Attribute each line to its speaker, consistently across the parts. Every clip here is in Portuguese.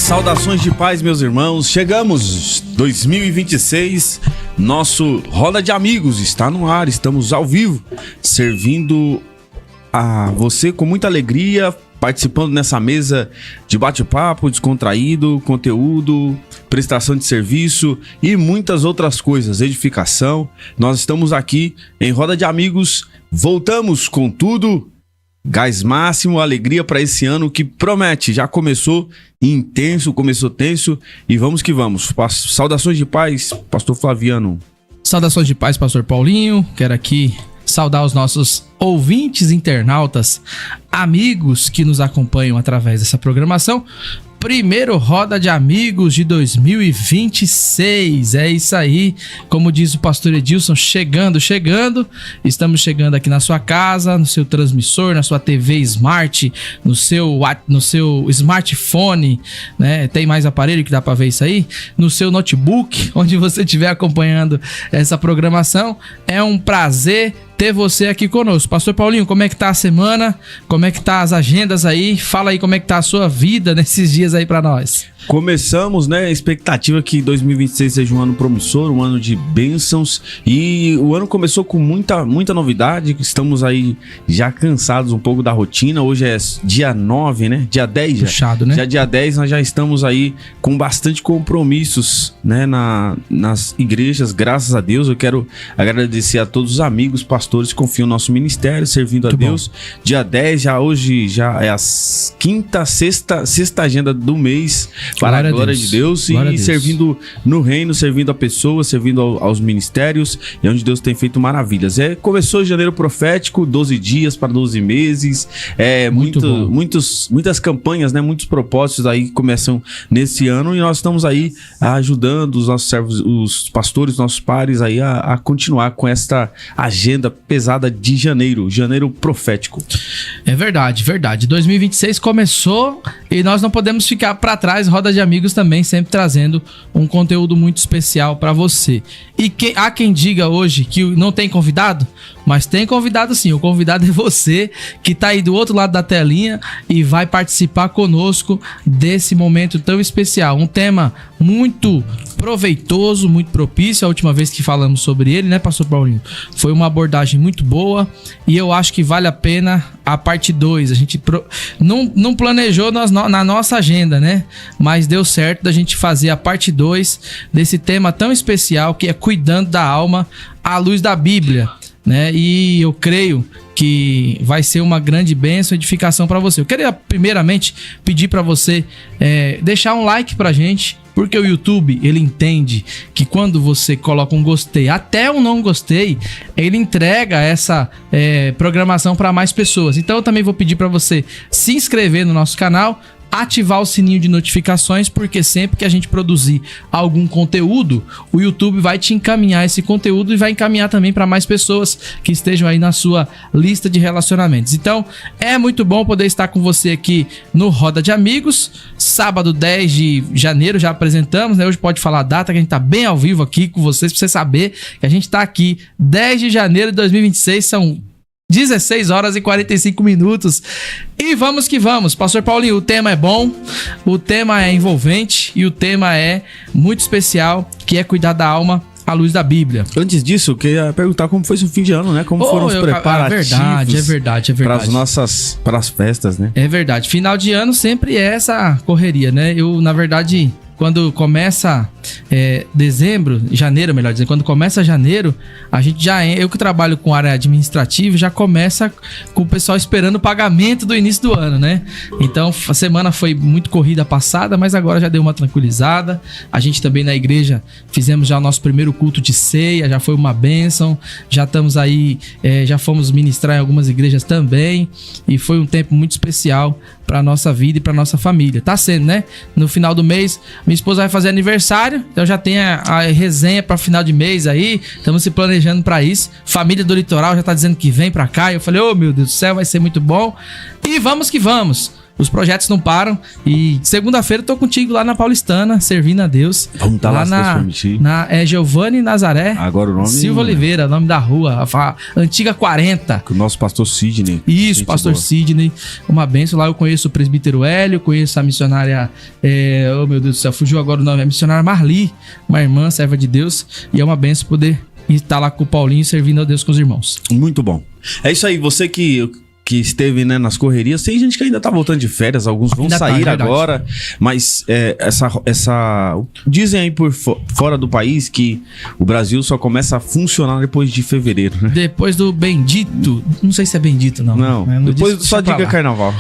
Speaker 1: Saudações de paz, meus irmãos. Chegamos, 2026, nosso Roda de Amigos está no ar, estamos ao vivo, servindo a você com muita alegria, participando nessa mesa de bate-papo, descontraído, conteúdo, prestação de serviço e muitas outras coisas, edificação. Nós estamos aqui em Roda de Amigos, voltamos com tudo. Gás máximo, alegria para esse ano que promete, já começou intenso, começou tenso e vamos que vamos. Saudações de paz, pastor Flaviano.
Speaker 2: Saudações de paz, pastor Paulinho. Quero aqui saudar os nossos ouvintes, internautas, amigos que nos acompanham através dessa programação. Primeiro Roda de Amigos de 2026, é isso aí, como diz o pastor Edilson, chegando, estamos chegando aqui na sua casa, no seu transmissor, na sua TV Smart, no seu smartphone, né? Tem mais aparelho que dá pra ver isso aí? No seu notebook, onde você estiver acompanhando essa programação, é um prazer ter você aqui conosco. Pastor Paulinho, como é que tá a semana? Como é que tá as agendas aí? Fala aí como é que tá a sua vida nesses dias aí pra nós.
Speaker 1: Começamos, né? A expectativa que 2026 seja um ano promissor, um ano de bênçãos. E o ano começou com muita novidade. Estamos aí já cansados um pouco da rotina. Hoje é dia 9, né? Dia 10 já.
Speaker 2: Puxado, né?
Speaker 1: Já dia 10 nós já estamos aí com bastante compromissos, né? Nas igrejas, graças a Deus. Eu quero agradecer a todos os amigos, pastores que confiam no nosso ministério, servindo a Deus. Dia 10, hoje já é a sexta agenda do mês. Para a glória de Deus e servindo no reino, servindo a pessoas, servindo aos ministérios, e onde Deus tem feito maravilhas. Começou janeiro profético, 12 dias para 12 meses, muitas campanhas, né, muitos propósitos aí começam nesse ano e nós estamos aí ajudando os nossos servos, os pastores, nossos pares aí a continuar com esta agenda pesada de janeiro profético.
Speaker 2: É verdade. 2026 começou e nós não podemos ficar para trás. Roda de Amigos também sempre trazendo um conteúdo muito especial para você. E há quem diga hoje que não tem convidado, mas tem convidado sim. O convidado é você que tá aí do outro lado da telinha e vai participar conosco desse momento tão especial. Um tema muito proveitoso, muito propício. A última vez que falamos sobre ele, né, pastor Paulinho? Foi uma abordagem muito boa e eu acho que vale a pena a parte 2. A gente não planejou na nossa agenda, né? Mas deu certo da gente fazer a parte 2 desse tema tão especial que é cuidando da alma à luz da Bíblia, né? E eu creio que vai ser uma grande bênção e edificação para você. Eu queria primeiramente pedir para você deixar um like pra gente, porque o YouTube, ele entende que quando você coloca um gostei, até um não gostei, ele entrega essa programação para mais pessoas. Então eu também vou pedir para você se inscrever no nosso canal, ativar o sininho de notificações, porque sempre que a gente produzir algum conteúdo, o YouTube vai te encaminhar esse conteúdo e vai encaminhar também para mais pessoas que estejam aí na sua lista de relacionamentos. Então, é muito bom poder estar com você aqui no Roda de Amigos. Sábado 10 de janeiro já apresentamos, né? Hoje pode falar a data, que a gente tá bem ao vivo aqui com vocês, para você saber que a gente tá aqui 10 de janeiro de 2026, são 16 horas e 45 minutos. E vamos que vamos. Pastor Paulinho, o tema é bom, o tema é envolvente e o tema é muito especial, que é cuidar da alma à luz da Bíblia.
Speaker 1: Antes disso, eu queria perguntar como foi seu fim de ano, né? Como foram os preparativos
Speaker 2: é verdade.
Speaker 1: para as festas, né?
Speaker 2: É verdade. Final de ano sempre é essa correria, né? Eu, na verdade, quando começa janeiro, melhor dizendo, quando começa janeiro, a gente eu que trabalho com área administrativa, já começa com o pessoal esperando o pagamento do início do ano, né? Então, a semana foi muito corrida passada, mas agora já deu uma tranquilizada. A gente também na igreja fizemos já o nosso primeiro culto de ceia, já foi uma bênção, já estamos aí, já fomos ministrar em algumas igrejas também, e foi um tempo muito especial para nossa vida e para nossa família. Tá sendo, né? No final do mês, minha esposa vai fazer aniversário, então já tem a resenha para final de mês aí, estamos se planejando para isso. Família do Litoral já tá dizendo que vem para cá, eu falei, meu Deus do céu, vai ser muito bom. E vamos que vamos. os projetos não param. E segunda-feira eu tô contigo lá na Paulistana, servindo a Deus.
Speaker 1: Vamos estar lá, se Deus permitir.
Speaker 2: Giovanni Nazaré.
Speaker 1: Agora o nome...
Speaker 2: Silva Oliveira, nome da rua. A antiga 40.
Speaker 1: Com o nosso pastor Sidney.
Speaker 2: Isso, pastor Sidney. Uma benção. Lá eu conheço o presbítero Hélio, conheço a missionária... oh, meu Deus do céu, fugiu agora o nome. A missionária Marli, uma irmã, serva de Deus. E é uma benção poder estar lá com o Paulinho, servindo a Deus com os irmãos.
Speaker 1: Muito bom. É isso aí, você que esteve, né, nas correrias, tem gente que ainda tá voltando de férias, alguns vão sair agora, mas dizem aí por fora do país que o Brasil só começa a funcionar depois de fevereiro, né?
Speaker 2: Depois do bendito, não sei se é bendito não.
Speaker 1: Não depois só diga carnaval.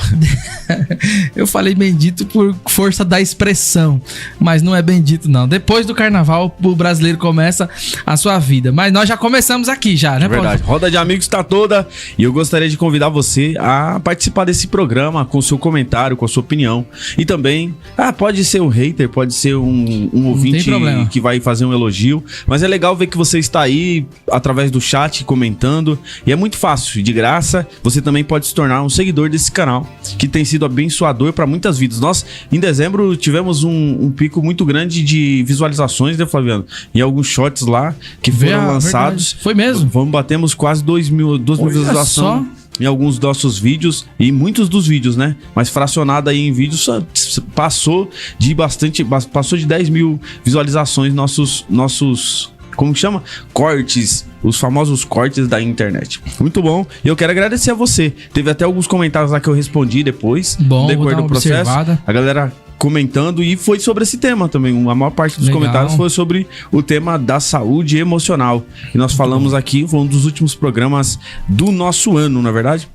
Speaker 2: Eu falei bendito por força da expressão, mas não é bendito não. Depois do carnaval, o brasileiro começa a sua vida, mas nós já começamos aqui já, né,
Speaker 1: Paulo? Verdade, Roda de Amigos está toda e eu gostaria de convidar você a participar desse programa com seu comentário, com a sua opinião. E também, pode ser um hater, pode ser um ouvinte que vai fazer um elogio, mas é legal ver que você está aí através do chat comentando, e é muito fácil, de graça. Você também pode se tornar um seguidor desse canal, que tem sido abençoador para muitas vidas. Nós, em dezembro, tivemos um pico muito grande de visualizações, né, Flaviano? E alguns shorts lá que foram lançados.
Speaker 2: Verdade. Foi mesmo?
Speaker 1: Batemos quase 2 mil visualizações em alguns dos nossos vídeos, e muitos dos vídeos, né? Mas fracionado aí em vídeos, passou de 10 mil visualizações nossos como chama? Cortes, os famosos cortes da internet. Muito bom. E eu quero agradecer a você. Teve até alguns comentários lá que eu respondi depois, no decorrer do processo. A galera comentando, e foi sobre esse tema também. A maior parte dos comentários foi sobre o tema da saúde emocional. E nós falamos aqui, foi um dos últimos programas do nosso ano, não é verdade?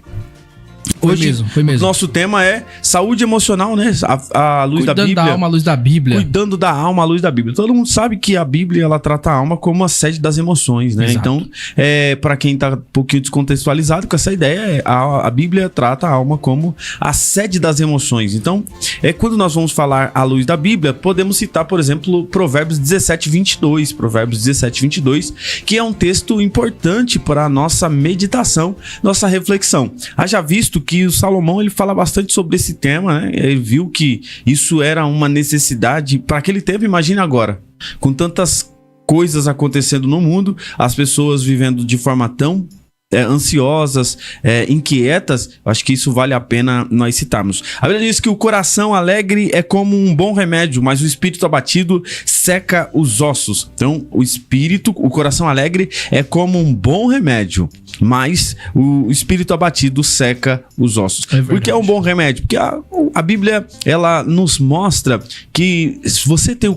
Speaker 1: Hoje, foi mesmo. Nosso tema é saúde emocional, né? A luz da Bíblia.
Speaker 2: Cuidando da alma à luz da Bíblia.
Speaker 1: Cuidando da alma à luz da Bíblia. Todo mundo sabe que a Bíblia, ela trata a alma como a sede das emoções, né? Exato. Então, para quem tá um pouquinho descontextualizado com essa ideia, a Bíblia trata a alma como a sede das emoções. Então, quando nós vamos falar à luz da Bíblia, podemos citar, por exemplo, Provérbios 17:22. Provérbios 17:22, que é um texto importante para a nossa meditação, nossa reflexão. Haja visto que o Salomão, ele fala bastante sobre esse tema, né? Ele viu que isso era uma necessidade para aquele tempo. Imagina agora, com tantas coisas acontecendo no mundo, as pessoas vivendo de forma tão ansiosas, inquietas. Acho que isso vale a pena nós citarmos. A Bíblia diz que o coração alegre é como um bom remédio, mas o espírito abatido seca os ossos. Então, o coração alegre é como um bom remédio, mas o espírito abatido seca os ossos. Por que é um bom remédio? Porque a Bíblia, ela nos mostra que se você tem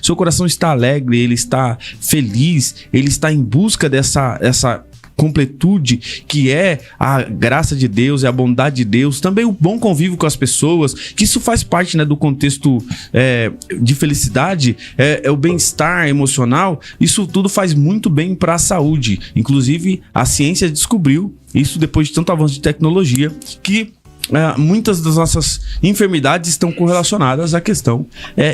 Speaker 1: seu coração está alegre, ele está feliz, ele está em busca dessa completude, que é a graça de Deus, é a bondade de Deus, também o bom convívio com as pessoas, que isso faz parte, né, do contexto de felicidade, é o bem-estar emocional. Isso tudo faz muito bem para a saúde. Inclusive, a ciência descobriu isso depois de tanto avanço de tecnologia, que muitas das nossas enfermidades estão correlacionadas à questão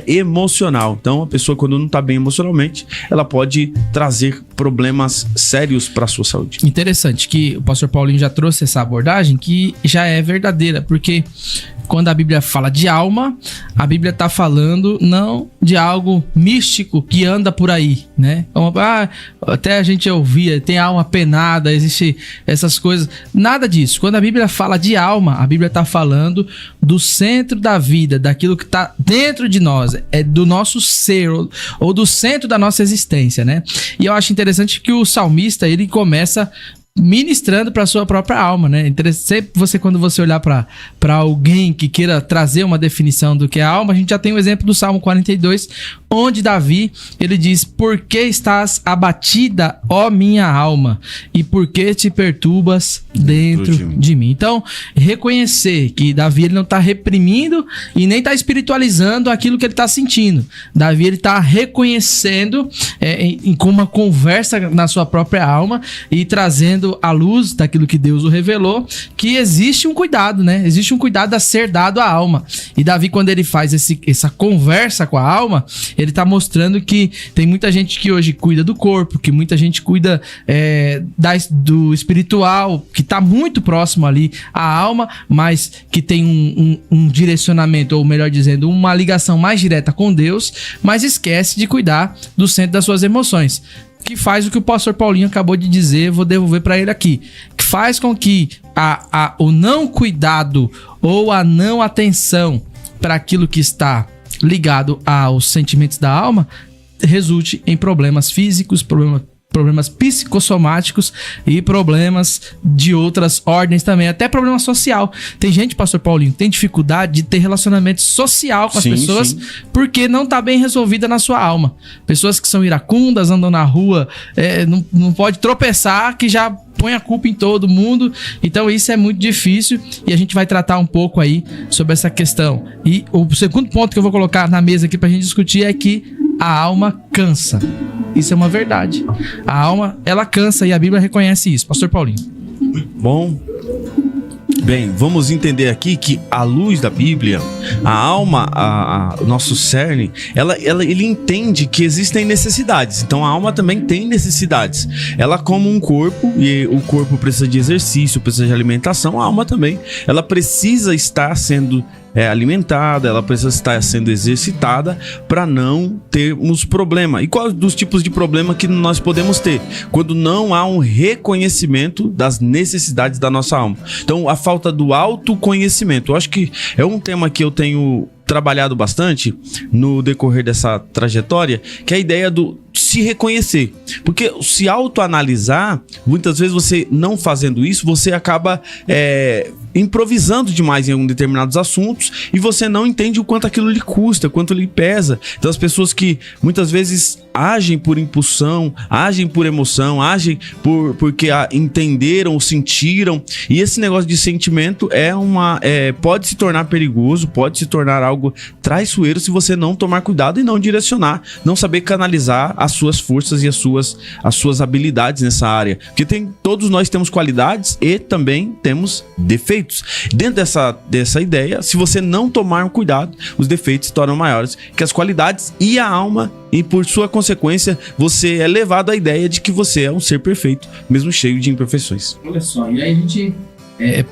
Speaker 1: emocional. Então, a pessoa, quando não está bem emocionalmente, ela pode trazer problemas sérios para a sua saúde.
Speaker 2: Interessante que o pastor Paulinho já trouxe essa abordagem, que já é verdadeira, porque quando a Bíblia fala de alma, a Bíblia está falando não de algo místico que anda por aí, né? Até a gente ouvia, tem alma penada, existe essas coisas. Nada disso. Quando a Bíblia fala de alma, a Bíblia está falando do centro da vida, daquilo que está dentro de nós, do nosso ser, ou do centro da nossa existência, né? E eu acho interessante que o salmista, ele começa ministrando para sua própria alma, né? Sempre quando você olhar para alguém que queira trazer uma definição do que é alma, a gente já tem o exemplo do Salmo 42, onde Davi, ele diz: por que estás abatida, ó minha alma? E por que te perturbas dentro de mim? Então, reconhecer que Davi, ele não está reprimindo e nem está espiritualizando aquilo que ele está sentindo. Davi, ele está reconhecendo com uma conversa na sua própria alma e trazendo à luz daquilo que Deus o revelou, que existe um cuidado, né? Existe um cuidado a ser dado à alma. E Davi, quando ele faz essa conversa com a alma, ele tá mostrando que tem muita gente que hoje cuida do corpo, que muita gente cuida do espiritual, que tá muito próximo ali à alma, mas que tem um direcionamento, ou melhor dizendo, uma ligação mais direta com Deus, mas esquece de cuidar do centro das suas emoções. Que faz o que o pastor Paulinho acabou de dizer, vou devolver para ele aqui. Que faz com que o não cuidado ou a não atenção para aquilo que está ligado aos sentimentos da alma resulte em problemas físicos, problemas psicossomáticos e problemas de outras ordens também, até problema social. Tem gente, pastor Paulinho, que tem dificuldade de ter relacionamento social com as pessoas, porque não tá bem resolvida na sua alma. Pessoas que são iracundas, andam na rua, não pode tropeçar, que já põe a culpa em todo mundo. Então isso é muito difícil e a gente vai tratar um pouco aí sobre essa questão. E o segundo ponto que eu vou colocar na mesa aqui pra gente discutir é que a alma cansa. Isso é uma verdade. A alma, ela cansa e a Bíblia reconhece isso. Pastor Paulinho.
Speaker 1: Bom. Bem, vamos entender aqui que à luz da Bíblia, a alma, o nosso cerne, ele entende que existem necessidades. Então a alma também tem necessidades. Ela como um corpo, e o corpo precisa de exercício, precisa de alimentação, a alma também. Ela precisa estar sendo alimentada, ela precisa estar sendo exercitada para não termos problema. E quais dos tipos de problema que nós podemos ter? Quando não há um reconhecimento das necessidades da nossa alma. Então, a falta do autoconhecimento. Eu acho que é um tema que eu tenho trabalhado bastante no decorrer dessa trajetória, que é a ideia do se reconhecer. Porque se autoanalisar, muitas vezes você não fazendo isso, você acaba improvisando demais em determinados assuntos e você não entende o quanto aquilo lhe custa, quanto lhe pesa. Então as pessoas que muitas vezes agem por impulsão, agem por emoção, agem porque entenderam ou sentiram, e esse negócio de sentimento pode se tornar perigoso, pode se tornar algo traiçoeiro se você não tomar cuidado e não direcionar, não saber canalizar as suas forças e as suas habilidades nessa área. Porque todos nós temos qualidades e também temos defeitos. Dentro dessa ideia, se você não tomar um cuidado, os defeitos se tornam maiores que as qualidades e a alma, e por sua consequência, você é levado à ideia de que você é um ser perfeito, mesmo cheio de imperfeições.
Speaker 2: Olha só, e aí a gente,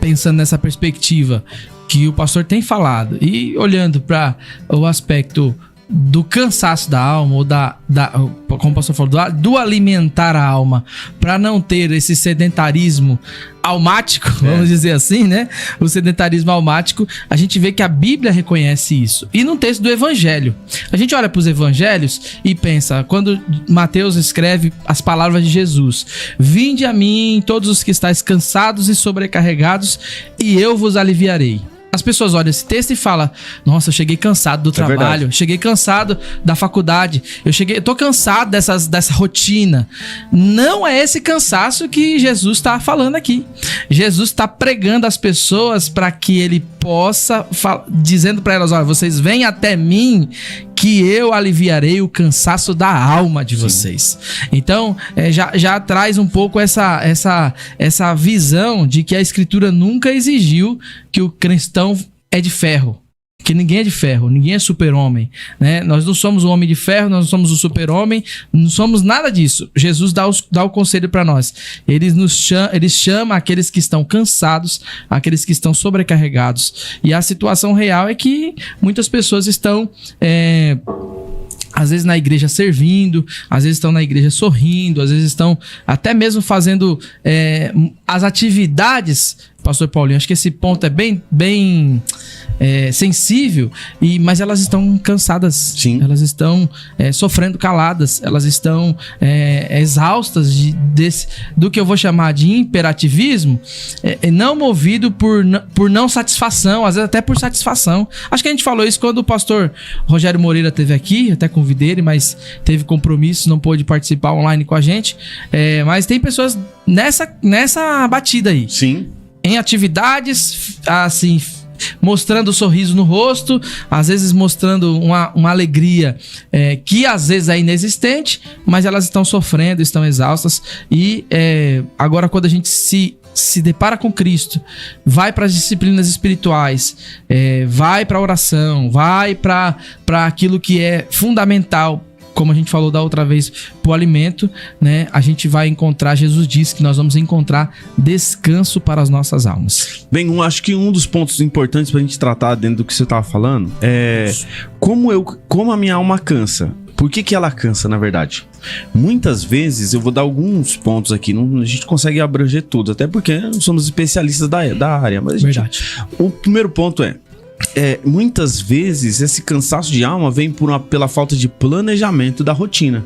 Speaker 2: pensando nessa perspectiva que o pastor tem falado e olhando para o aspecto do cansaço da alma, ou como o pastor falou, do alimentar a alma, para não ter esse sedentarismo almático, vamos dizer assim, né? O sedentarismo almático, a gente vê que a Bíblia reconhece isso. E no texto do Evangelho, a gente olha para os Evangelhos e pensa, quando Mateus escreve as palavras de Jesus: vinde a mim todos os que estáis cansados e sobrecarregados, e eu vos aliviarei. As pessoas olham esse texto e falam: nossa, eu cheguei cansado do trabalho, cheguei cansado da faculdade, eu tô cansado dessa rotina. Não é esse cansaço que Jesus está falando aqui. Jesus está pregando às pessoas para que ele possa, dizendo para elas: olha, vocês vêm até mim, que eu aliviarei o cansaço da alma de vocês. Então, já traz um pouco essa visão de que a Escritura nunca exigiu que o cristão é de ferro. Que ninguém é de ferro, ninguém é super-homem, né? Nós não somos o homem de ferro, nós não somos o super-homem, não somos nada disso. Jesus dá o conselho para nós. Ele chama aqueles que estão cansados, aqueles que estão sobrecarregados. E a situação real é que muitas pessoas estão às vezes na igreja servindo, às vezes estão na igreja sorrindo, às vezes estão até mesmo fazendo as atividades. Pastor Paulinho, acho que esse ponto é bem sensível, mas elas estão cansadas.
Speaker 1: Sim.
Speaker 2: Elas estão sofrendo caladas, elas estão exaustas do que eu vou chamar de imperativismo, não movido por não satisfação, às vezes até por satisfação. Acho que a gente falou isso quando o pastor Rogério Moreira esteve aqui, até convidei ele, mas teve compromisso, não pôde participar online com a gente. Mas tem pessoas nessa batida aí.
Speaker 1: Sim.
Speaker 2: Em atividades, assim, mostrando sorriso no rosto, às vezes mostrando uma alegria que às vezes é inexistente, mas elas estão sofrendo, estão exaustas. E agora, quando a gente se depara com Cristo, vai para as disciplinas espirituais, vai para a oração, vai para aquilo que é fundamental, como a gente falou da outra vez, pro alimento, né? A gente vai encontrar, Jesus disse que nós vamos encontrar descanso para as nossas almas.
Speaker 1: Bem, acho que um dos pontos importantes pra gente tratar dentro do que você estava falando é como a minha alma cansa. Por que ela cansa, na verdade? Muitas vezes, eu vou dar alguns pontos aqui, a gente consegue abranger tudo, até porque não somos especialistas da área. Mas
Speaker 2: verdade.
Speaker 1: O primeiro ponto muitas vezes esse cansaço de alma vem pela falta de planejamento da rotina.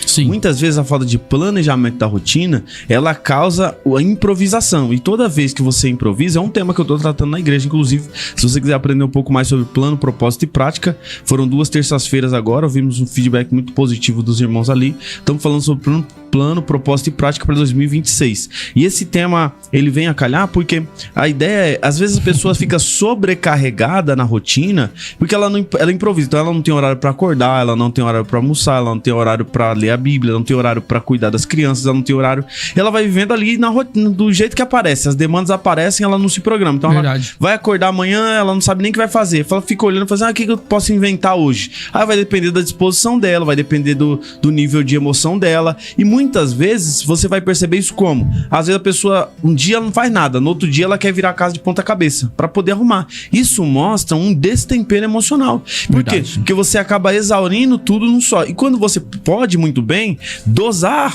Speaker 2: Sim.
Speaker 1: Muitas vezes a falta de planejamento da rotina, ela causa a improvisação. E toda vez que você improvisa, é um tema que eu tô tratando na igreja, inclusive, se você quiser aprender um pouco mais sobre plano, propósito e prática, foram 2 terças-feiras agora, ouvimos um feedback muito positivo dos irmãos ali. Estamos falando sobre plano, propósito e prática para 2026. E esse tema, ele vem a calhar porque a ideia às vezes a pessoa fica sobrecarregada na rotina, porque ela improvisa. Então ela não tem horário para acordar, ela não tem horário para almoçar, ela não tem horário para ler a Bíblia, ela não tem horário para cuidar das crianças, ela não tem horário. Ela vai vivendo ali na rotina, do jeito que aparece. As demandas aparecem, ela não se programa. Então ela vai acordar amanhã, ela não sabe nem o que vai fazer. Ela fica olhando e fala assim, o que eu posso inventar hoje? Vai depender da disposição dela, vai depender do nível de emoção dela. E muitas vezes você vai perceber isso como? Às vezes a pessoa, um dia ela não faz nada, no outro dia ela quer virar a casa de ponta cabeça para poder arrumar. Isso mostra um destempero emocional. Por quê? Porque você acaba exaurindo tudo num só. E quando você pode muito bem dosar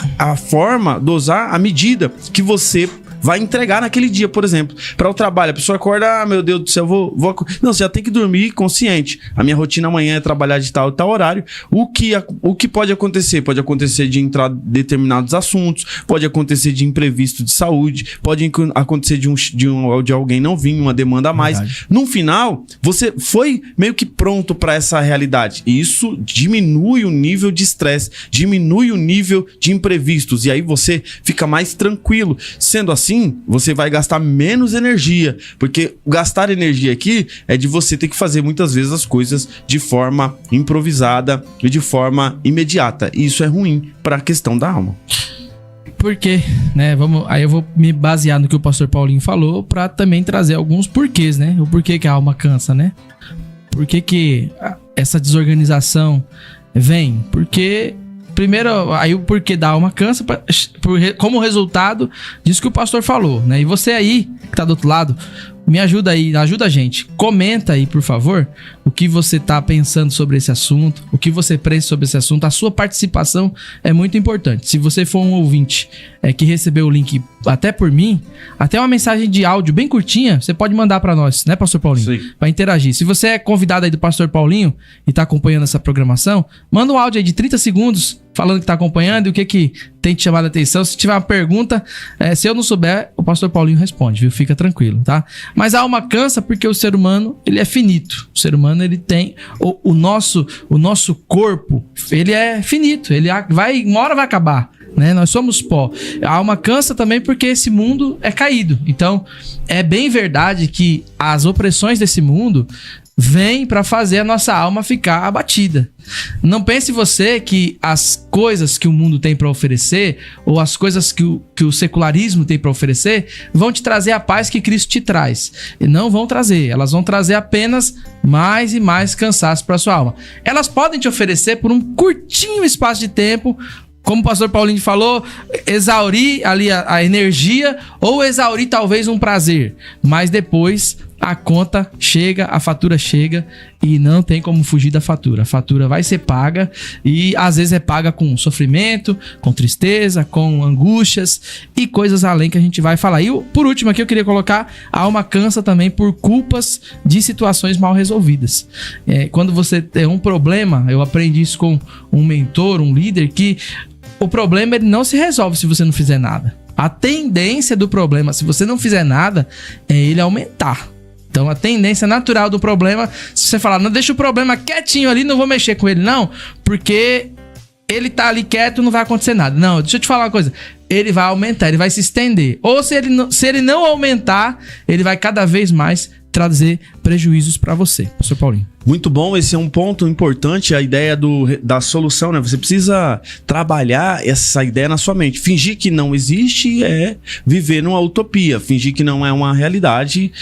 Speaker 1: a medida que você vai entregar naquele dia, por exemplo, para o trabalho. A pessoa acorda, meu Deus do céu, vou... Não, você já tem que dormir consciente. A minha rotina amanhã é trabalhar de tal e tal horário. O que pode acontecer? Pode acontecer de entrar determinados assuntos, pode acontecer de imprevisto de saúde, pode acontecer de alguém não vir, uma demanda a mais. Verdade. No final, você foi meio que pronto para essa realidade. E isso diminui o nível de estresse, diminui o nível de imprevistos. E aí você fica mais tranquilo. Sendo assim, você vai gastar menos energia, porque gastar energia aqui é de você ter que fazer muitas vezes as coisas de forma improvisada e de forma imediata. E isso é ruim para a questão da alma.
Speaker 2: Por quê? Né? Aí eu vou me basear no que o pastor Paulinho falou para também trazer alguns porquês, né? O porquê que a alma cansa, né? Por que essa desorganização vem? Porque... Primeiro, aí o porquê da alma cansa, como resultado disso que o pastor falou, né? E você aí, que tá do outro lado, me ajuda aí, ajuda a gente. Comenta aí, por favor, o que você tá pensando sobre esse assunto, o que você pensa sobre esse assunto. A sua participação é muito importante. Se você for um ouvinte que recebeu o link até por mim, até uma mensagem de áudio bem curtinha, você pode mandar para nós, né, pastor Paulinho?
Speaker 1: Sim.
Speaker 2: Vai interagir. Se você é convidado aí do pastor Paulinho e tá acompanhando essa programação, manda um áudio aí de 30 segundos falando que tá acompanhando e o que tem te chamado a atenção. Se tiver uma pergunta, se eu não souber, o pastor Paulinho responde, viu? Fica tranquilo, tá? Mas a alma cansa porque o ser humano, ele é finito. O ser humano, ele tem... O nosso corpo, ele é finito. Ele uma hora vai acabar, né? Nós somos pó. A alma cansa também porque esse mundo é caído. Então, é bem verdade que as opressões desse mundo vem para fazer a nossa alma ficar abatida. Não pense você que as coisas que o mundo tem para oferecer, ou as coisas que o secularismo tem para oferecer, vão te trazer a paz que Cristo te traz. E não vão trazer. Elas vão trazer apenas mais e mais cansaço para sua alma. Elas podem te oferecer por um curtinho espaço de tempo, como o pastor Paulinho falou, exaurir ali a energia ou exaurir talvez um prazer. Mas depois a conta chega, a fatura chega e não tem como fugir da fatura. A fatura vai ser paga e às vezes é paga com sofrimento, com tristeza, com angústias e coisas além que a gente vai falar. E por último aqui eu queria colocar, a alma cansa também por culpas de situações mal resolvidas. Quando você tem um problema, eu aprendi isso com um mentor, um líder, que o problema ele não se resolve se você não fizer nada. A tendência do problema, se você não fizer nada, é ele aumentar. Então a tendência natural do problema, se você falar, não, deixa o problema quietinho ali, não vou mexer com ele não, porque ele tá ali quieto, não vai acontecer nada. Não, deixa eu te falar uma coisa, ele vai aumentar, ele vai se estender. Ou se ele não aumentar, ele vai cada vez mais trazer prejuízos para você. Pastor Paulinho.
Speaker 1: Muito bom, esse é um ponto importante, a ideia da solução, né? Você precisa trabalhar essa ideia na sua mente. Fingir que não existe é viver numa utopia. Fingir que não é uma realidade,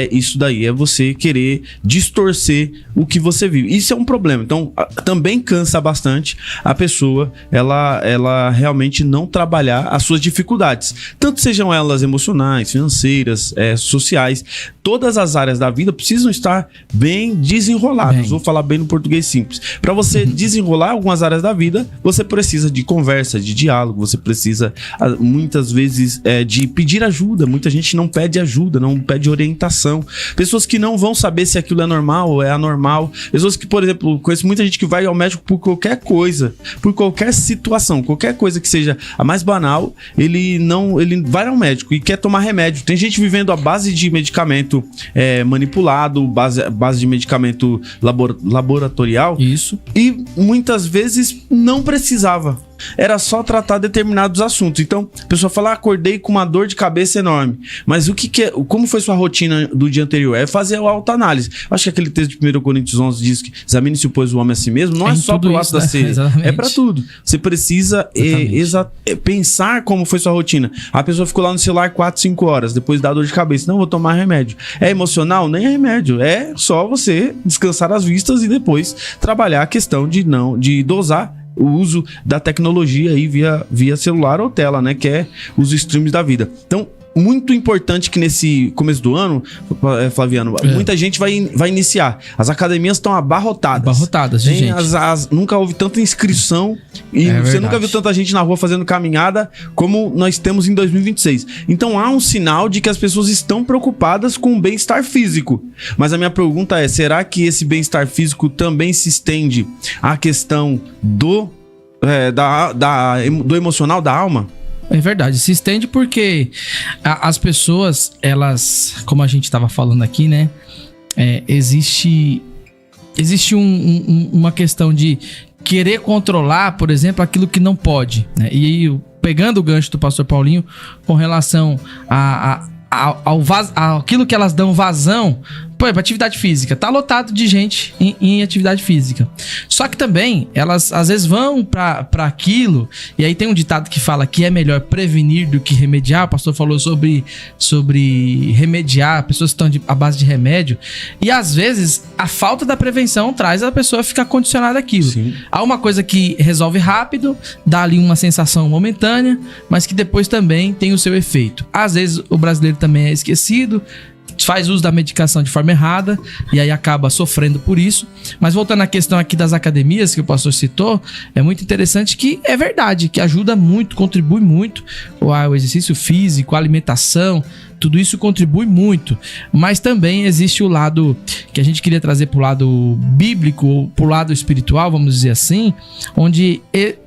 Speaker 1: isso daí é você querer distorcer o que você vive. Isso é um problema. Então, também cansa bastante a pessoa, ela realmente não trabalhar as suas dificuldades. Tanto sejam elas emocionais, financeiras, sociais. Todas as áreas da vida precisam estar bem desenroladas. Vou falar bem no português simples. Para você desenrolar algumas áreas da vida, você precisa de conversa, de diálogo, você precisa muitas vezes de pedir ajuda. Muita gente não pede ajuda, não pede orientação. Pessoas que não vão saber se aquilo é normal ou é anormal. Pessoas que, por exemplo, conheço muita gente que vai ao médico por qualquer coisa, por qualquer situação, qualquer coisa que seja a mais banal, ele vai ao médico e quer tomar remédio. Tem gente vivendo à base de medicamento manipulado, base de medicamento laboratorial.
Speaker 2: Isso.
Speaker 1: E muitas vezes não precisava. Era só tratar determinados assuntos. Então, a pessoa fala, acordei com uma dor de cabeça enorme. Mas como foi sua rotina do dia anterior? É fazer a autoanálise. Acho que aquele texto de 1 Coríntios 11 diz que examine-se, pois, o homem a si mesmo. Não é só pro ato da ceia. É pra tudo. Você precisa pensar como foi sua rotina. A pessoa ficou lá no celular 4, 5 horas, depois dá dor de cabeça. Não, vou tomar remédio. É emocional? Nem é remédio. É só você descansar as vistas e depois trabalhar a questão de dosar o uso da tecnologia aí via celular ou tela, né? Que é os streams da vida. Então, muito importante que nesse começo do ano, Flaviano, muita gente vai iniciar. As academias estão abarrotadas.
Speaker 2: Abarrotadas de gente.
Speaker 1: Nunca houve tanta inscrição e você nunca viu tanta gente na rua fazendo caminhada como nós temos em 2026. Então há um sinal de que as pessoas estão preocupadas com o bem-estar físico. Mas a minha pergunta é, será que esse bem-estar físico também se estende à questão do emocional, da alma?
Speaker 2: É verdade, se estende porque as pessoas, elas, como a gente estava falando aqui, né? Existe uma questão de querer controlar, por exemplo, aquilo que não pode, né? E aí, pegando o gancho do pastor Paulinho com relação aquilo que elas dão vazão, por exemplo, atividade física, tá lotado de gente em atividade física. Só que também, elas às vezes vão pra aquilo, e aí tem um ditado que fala que é melhor prevenir do que remediar. O pastor falou sobre remediar, pessoas que estão à base de remédio, e às vezes a falta da prevenção traz a pessoa a ficar condicionada àquilo. Sim. Há uma coisa que resolve rápido, dá ali uma sensação momentânea, mas que depois também tem o seu efeito. Às vezes o brasileiro também é esquecido, faz uso da medicação de forma errada e aí acaba sofrendo por isso. Mas voltando à questão aqui das academias que o pastor citou, é muito interessante que é verdade, que ajuda muito, contribui muito o exercício físico, a alimentação, tudo isso contribui muito, mas também existe o lado que a gente queria trazer para o lado bíblico, ou para o lado espiritual, vamos dizer assim, onde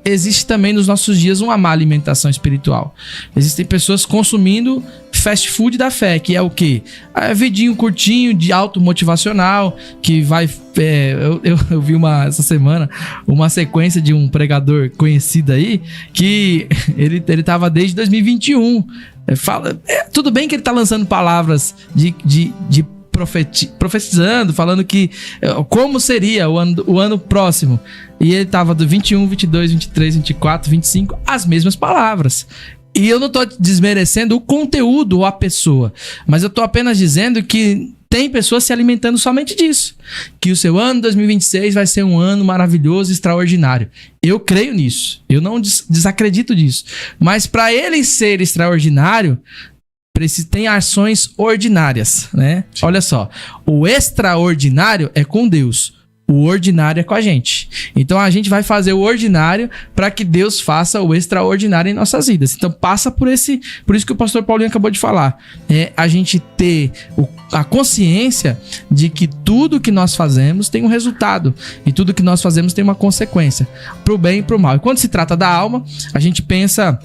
Speaker 2: existe também nos nossos dias uma má alimentação espiritual. Existem pessoas consumindo fast food da fé, que é o quê? Vidinho curtinho, de automotivacional, que vai... Eu vi essa semana uma sequência de um pregador conhecido aí, que ele tava desde 2021. Tudo bem que ele tá lançando palavras de profetizando, falando que como seria o ano próximo. E ele tava do 21, 22, 23, 24, 25, as mesmas palavras. E eu não tô desmerecendo o conteúdo ou a pessoa, mas eu tô apenas dizendo que tem pessoas se alimentando somente disso. Que o seu ano 2026 vai ser um ano maravilhoso, extraordinário. Eu creio nisso. Eu não desacredito disso. Mas para ele ser extraordinário, tem ações ordinárias, né? Sim. Olha só. O extraordinário é com Deus. O ordinário é com a gente. Então a gente vai fazer o ordinário para que Deus faça o extraordinário em nossas vidas. Então passa por isso que o pastor Paulinho acabou de falar. A gente ter a consciência de que tudo que nós fazemos tem um resultado. E tudo que nós fazemos tem uma consequência. Pro bem e pro mal. E quando se trata da alma, a gente pensa...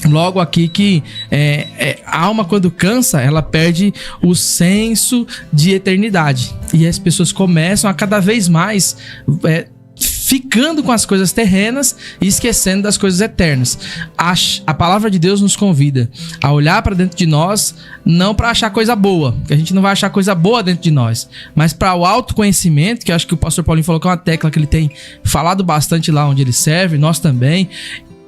Speaker 2: logo aqui que a alma, quando cansa, ela perde o senso de eternidade. E as pessoas começam a cada vez mais ficando com as coisas terrenas e esquecendo das coisas eternas. A palavra de Deus nos convida a olhar para dentro de nós, não para achar coisa boa, que a gente não vai achar coisa boa dentro de nós, mas para o autoconhecimento, que eu acho que o pastor Paulinho falou que é uma tecla que ele tem falado bastante lá onde ele serve, nós também,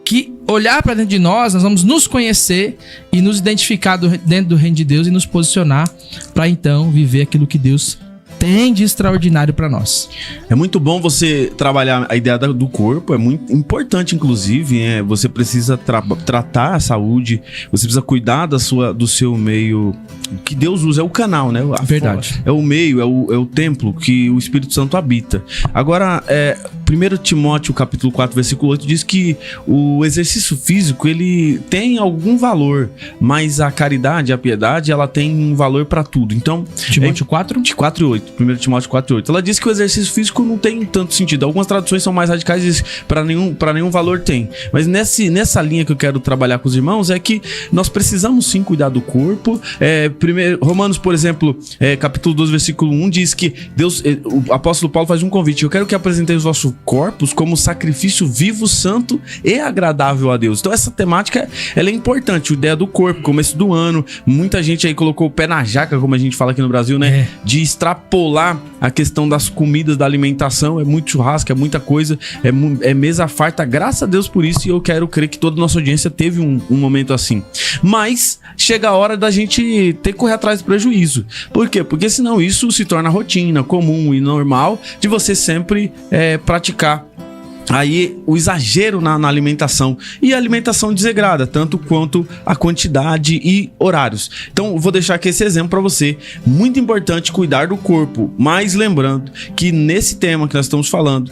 Speaker 2: que olhar para dentro de nós vamos nos conhecer e nos identificar dentro do reino de Deus e nos posicionar para então viver aquilo que Deus tem de extraordinário para nós.
Speaker 1: É muito bom você trabalhar a ideia do corpo, é muito importante, inclusive, você precisa tratar a saúde, você precisa cuidar do seu meio, que Deus usa, é o canal, né?
Speaker 2: Verdade.
Speaker 1: É o meio, é o templo que o Espírito Santo habita. Agora, 1 Timóteo capítulo 4, versículo 8 diz que o exercício físico, ele tem algum valor, mas a caridade, a piedade, ela tem um valor para tudo. Então,
Speaker 2: Timóteo 4?
Speaker 1: 4 e 8. 1 Timóteo 4:8. Ela diz que o exercício físico não tem tanto sentido. Algumas traduções são mais radicais e dizem para nenhum valor tem. Mas nessa linha que eu quero trabalhar com os irmãos é que nós precisamos sim cuidar do corpo. Romanos, por exemplo, capítulo 12, versículo 1 diz que Deus, o apóstolo Paulo faz um convite: eu quero que apresenteis os vossos corpos como sacrifício vivo, santo e agradável a Deus. Então essa temática ela é importante, a ideia do corpo, começo do ano, muita gente aí colocou o pé na jaca, como a gente fala aqui no Brasil, né? De extrapolar a questão das comidas, da alimentação, é muito churrasco, é muita coisa, é mesa farta, graças a Deus por isso, e eu quero crer que toda a nossa audiência teve um momento assim. Mas chega a hora da gente ter que correr atrás do prejuízo. Por quê? Porque senão isso se torna rotina, comum e normal de você sempre praticar aí o exagero na alimentação, e a alimentação desegrada, tanto quanto a quantidade e horários. Então eu vou deixar aqui esse exemplo para você. Muito importante cuidar do corpo, mas lembrando que nesse tema que nós estamos falando,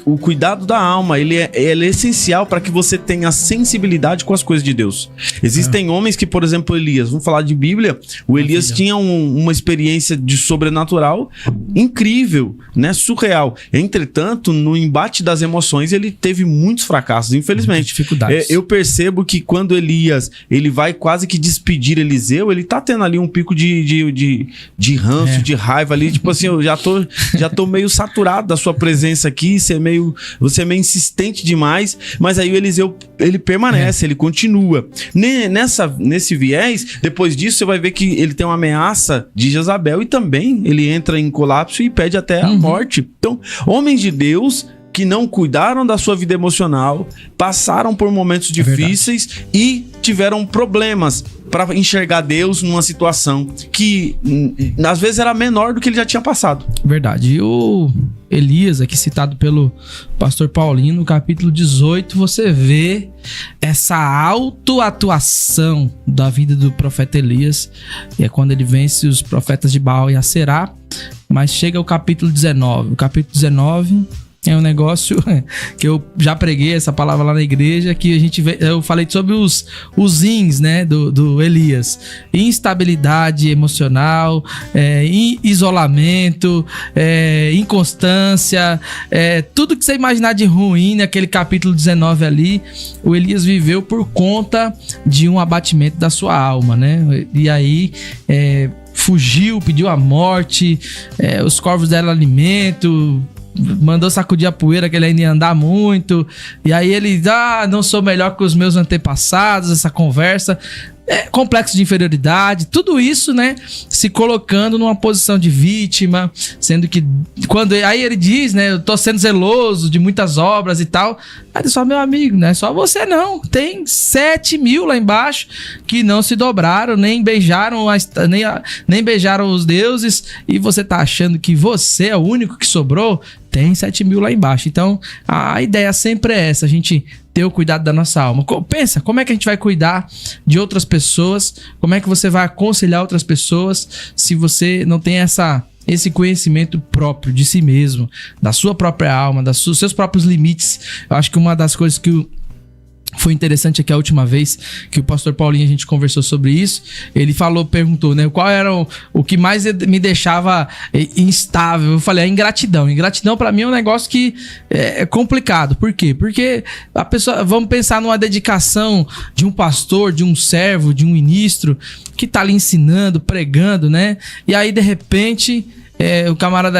Speaker 1: o cuidado da alma, ele é essencial para que você tenha sensibilidade com as coisas de Deus. Existem homens que, por exemplo, Elias, vamos falar de Bíblia, o Elias tinha uma experiência de sobrenatural incrível, né? Surreal. Entretanto, no embate das emoções, ele teve muitos fracassos, infelizmente.
Speaker 2: Dificuldades.
Speaker 1: Eu percebo que quando Elias, ele vai quase que despedir Eliseu, ele tá tendo ali um pico de ranço, de raiva ali, tipo assim, eu já tô meio saturado da sua presença aqui, você é meio insistente demais, mas aí o Eliseu, ele permanece, ele continua. Nesse viés, depois disso, você vai ver que ele tem uma ameaça de Jezabel e também ele entra em colapso e pede até a morte. Então, homens de Deus que não cuidaram da sua vida emocional, passaram por momentos difíceis e tiveram problemas para enxergar Deus numa situação que às vezes era menor do que ele já tinha passado.
Speaker 2: Verdade. E o Elias, aqui citado pelo pastor Paulinho, no capítulo 18, você vê essa autoatuação da vida do profeta Elias, e é quando ele vence os profetas de Baal e Aserá. Mas chega o capítulo 19. O capítulo 19 é um negócio que eu já preguei essa palavra lá na igreja, que eu falei sobre os ins, né, do Elias. Instabilidade emocional, isolamento, inconstância, tudo que você imaginar de ruim naquele capítulo 19 ali, o Elias viveu por conta de um abatimento da sua alma, né? E aí fugiu, pediu a morte, os corvos deram alimento, mandou sacudir a poeira que ele ainda ia andar muito, e aí ele, não sou melhor que os meus antepassados, essa conversa, complexo de inferioridade, tudo isso, né, se colocando numa posição de vítima, sendo que aí ele diz, né, eu tô sendo zeloso de muitas obras e tal. Aí ele só, meu amigo, não é só você não, tem 7.000 lá embaixo que não se dobraram, nem beijaram os deuses, e você tá achando que você é o único que sobrou? Tem 7.000 lá embaixo. Então a ideia sempre é essa, a gente ter o cuidado da nossa alma. Pensa, como é que a gente vai cuidar de outras pessoas? Como é que você vai aconselhar outras pessoas se você não tem esse conhecimento próprio de si mesmo, da sua própria alma, dos seus próprios limites? Eu acho que uma das coisas que foi interessante aqui a última vez que o pastor Paulinho, a gente conversou sobre isso, ele perguntou, né, qual era o que mais me deixava instável. Eu falei, a ingratidão. Ingratidão pra mim é um negócio que é complicado. Por quê? Porque a pessoa, vamos pensar numa dedicação de um pastor, de um servo, de um ministro que tá ali ensinando, pregando, né? E aí de repente o camarada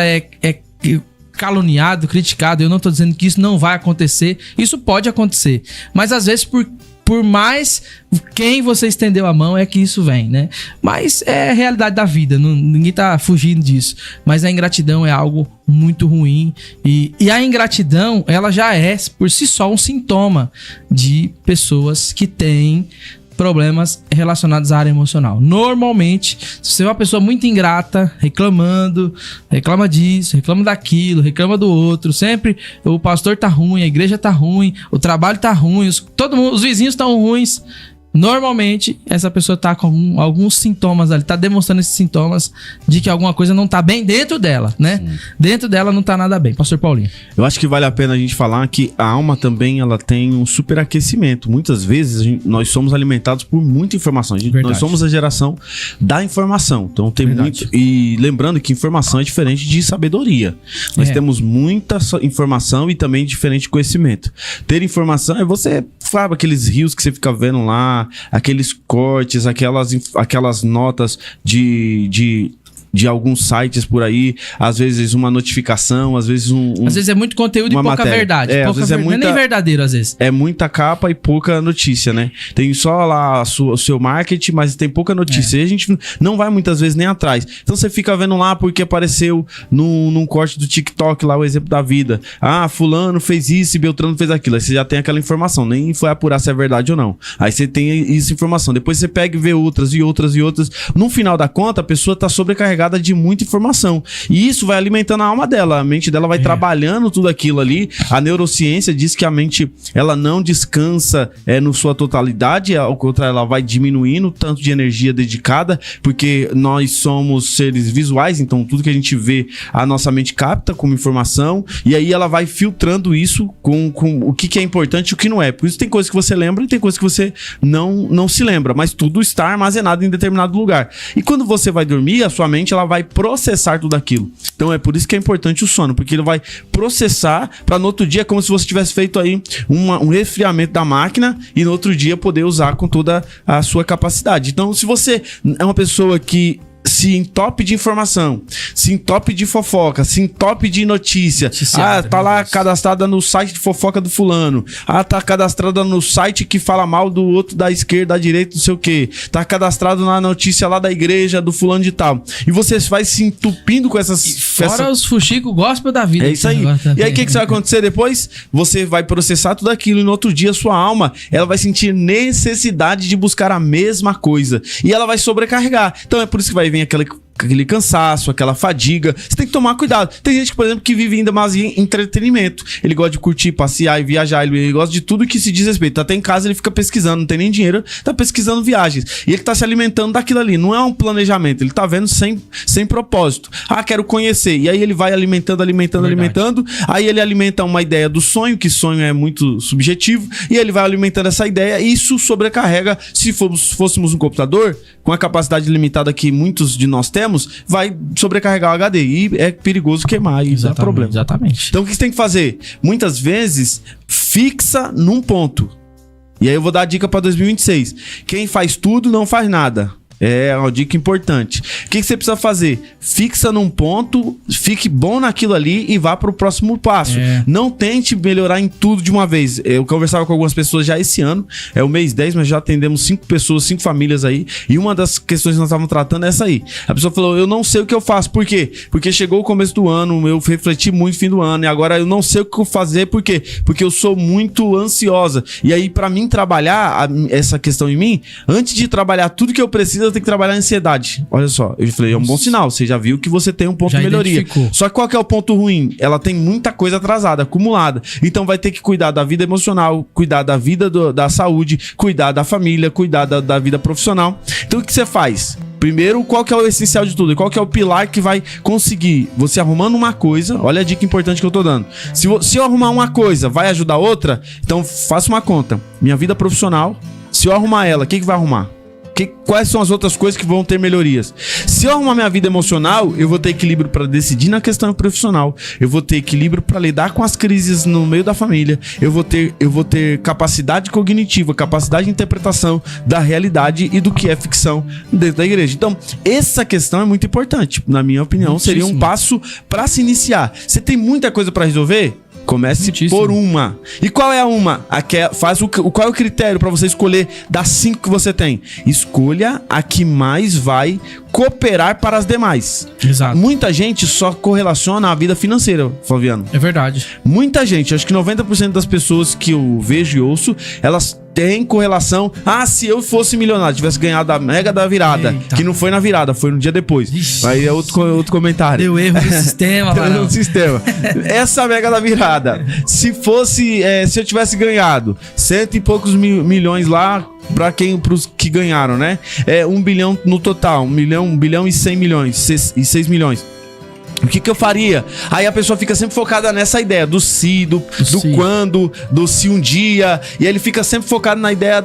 Speaker 2: caluniado, criticado. Eu não tô dizendo que isso não vai acontecer. Isso pode acontecer. Mas às vezes por mais quem você estendeu a mão é que isso vem, né? Mas é a realidade da vida, ninguém tá fugindo disso. Mas a ingratidão é algo muito ruim e a ingratidão, ela já é por si só um sintoma de pessoas que têm problemas relacionados à área emocional. Normalmente, se você é uma pessoa muito ingrata, reclama disso, reclama daquilo, reclama do outro, sempre o pastor tá ruim, a igreja tá ruim, o trabalho tá ruim, os vizinhos estão ruins. Normalmente, essa pessoa tá com alguns sintomas ali, tá demonstrando esses sintomas de que alguma coisa não tá bem dentro dela, né? Sim. Dentro dela não tá nada bem. Pastor Paulinho.
Speaker 1: Eu acho que vale a pena a gente falar que a alma também, ela tem um superaquecimento. Muitas vezes, nós somos alimentados por muita informação. Nós somos a geração da informação. Então, tem muito... E lembrando que informação é diferente de sabedoria. Nós temos muita informação e também diferente de conhecimento. Ter informação é você... Sabe aqueles rios que você fica vendo lá, aqueles cortes, aquelas notas de alguns sites por aí, às vezes uma notificação, às vezes
Speaker 2: às vezes é muito conteúdo e pouca matéria. Verdade.
Speaker 1: Às vezes
Speaker 2: não é nem verdadeiro, às vezes.
Speaker 1: É muita capa e pouca notícia, né? Tem só lá o seu marketing, mas tem pouca notícia. E a gente não vai muitas vezes nem atrás. Então você fica vendo lá porque apareceu num corte do TikTok lá o exemplo da vida. Ah, fulano fez isso e Beltrano fez aquilo. Aí você já tem aquela informação, nem foi apurar se é verdade ou não. Aí você tem essa informação. Depois você pega e vê outras e outras e outras. No final da conta, a pessoa tá sobrecarregada de muita informação. E isso vai alimentando a alma dela. A mente dela vai trabalhando tudo aquilo ali. A neurociência diz que a mente, ela não descansa no sua totalidade. Ao contrário, ela vai diminuindo o tanto de energia dedicada, porque nós somos seres visuais, então tudo que a gente vê, a nossa mente capta como informação, e aí ela vai filtrando isso com o que é importante e o que não é. Por isso tem coisas que você lembra e tem coisas que você não se lembra, mas tudo está armazenado em determinado lugar. E quando você vai dormir, a sua mente, ela vai processar tudo aquilo. Então é por isso que é importante o sono, porque ele vai processar para no outro dia, como se você tivesse feito aí um resfriamento da máquina e no outro dia poder usar com toda a sua capacidade. Então, se você é uma pessoa que se entope de informação, se entope de fofoca, se entope de notícia. Tá lá cadastrada no site de fofoca do fulano. Tá cadastrada no site que fala mal do outro da esquerda, da direita, não sei o quê. Tá cadastrado na notícia lá da igreja do fulano de tal. E você vai se entupindo com essas...
Speaker 2: Fora os fuxico gospel da vida.
Speaker 1: É isso aí. E aí o que vai acontecer depois? Você vai processar tudo aquilo e no outro dia sua alma, ela vai sentir necessidade de buscar a mesma coisa. E ela vai sobrecarregar. Então é por isso que vai vir aquele cansaço, aquela fadiga. Você tem que tomar cuidado. Tem gente, por exemplo, que vive ainda mais em entretenimento. Ele gosta de curtir, passear e viajar. Ele gosta de tudo que se diz respeito. Até em casa ele fica pesquisando, não tem nem dinheiro, tá pesquisando viagens. E ele tá se alimentando daquilo ali. Não é um planejamento. Ele tá vendo sem propósito. Quero conhecer. E aí ele vai alimentando. Aí ele alimenta uma ideia do sonho, que sonho é muito subjetivo. E ele vai alimentando essa ideia. E isso sobrecarrega. Se fôssemos um computador, com a capacidade limitada que muitos de nós temos, vai sobrecarregar o HD e é perigoso queimar e dá problema.
Speaker 2: Exatamente.
Speaker 1: Então o que você tem que fazer? Muitas vezes, fixa num ponto. E aí eu vou dar a dica para 2026. Quem faz tudo não faz nada. É uma dica importante. O que você precisa fazer? Fixa num ponto, fique bom naquilo ali e vá para o próximo passo. Não tente melhorar em tudo de uma vez. Eu conversava com algumas pessoas já esse ano, é o mês 10, mas já atendemos 5 pessoas, 5 famílias aí, e uma das questões que nós estávamos tratando é essa aí. A pessoa falou, eu não sei o que eu faço. Por quê? Porque chegou o começo do ano, eu refleti muito no fim do ano, e agora eu não sei o que eu fazer. Por quê? Porque eu sou muito ansiosa. E aí, para mim trabalhar essa questão em mim, antes de trabalhar tudo que eu preciso, eu tenho que trabalhar a ansiedade. Olha só, eu falei, é um bom sinal. Você já viu que você tem um ponto de melhoria. Identificou. Só que qual que é o ponto ruim? Ela tem muita coisa atrasada, acumulada. Então vai ter que cuidar da vida emocional, cuidar da vida da saúde, cuidar da família, cuidar da vida profissional. Então o que você faz? Primeiro, qual que é o essencial de tudo? Qual que é o pilar que vai conseguir? Você arrumando uma coisa, olha a dica importante que eu tô dando. Se eu arrumar uma coisa, vai ajudar outra? Então faça uma conta. Minha vida profissional, se eu arrumar ela, quem que vai arrumar? Quais são as outras coisas que vão ter melhorias? Se eu arrumar minha vida emocional, eu vou ter equilíbrio para decidir na questão profissional. Eu vou ter equilíbrio para lidar com as crises no meio da família. Eu vou ter capacidade cognitiva, capacidade de interpretação da realidade e do que é ficção dentro da igreja. Então, essa questão é muito importante. Na minha opinião, seria um passo para se iniciar. Você tem muita coisa para resolver? Comece por uma. E qual é a uma? Qual é o critério para você escolher das 5 que você tem? Escolha a que mais vai cooperar para as demais.
Speaker 2: Exato.
Speaker 1: Muita gente só correlaciona a vida financeira, Flaviano.
Speaker 2: É verdade.
Speaker 1: Muita gente, acho que 90% das pessoas que eu vejo e ouço, elas têm correlação. Se eu fosse milionário, tivesse ganhado a mega da virada,
Speaker 2: Eita.
Speaker 1: que não foi na virada, foi no dia depois.
Speaker 2: Ixi.
Speaker 1: Aí é outro comentário.
Speaker 2: Deu erro no sistema,
Speaker 1: Deu erro
Speaker 2: mano.
Speaker 1: no sistema. Essa mega da virada, se eu tivesse ganhado 100 e poucos milhões lá, pros que ganharam, né? 1 bilhão no total, 1 bilhão e 100 milhões, e 6 milhões. O que eu faria? Aí a pessoa fica sempre focada nessa ideia do se, do quando, do se um dia. E aí ele fica sempre focado na ideia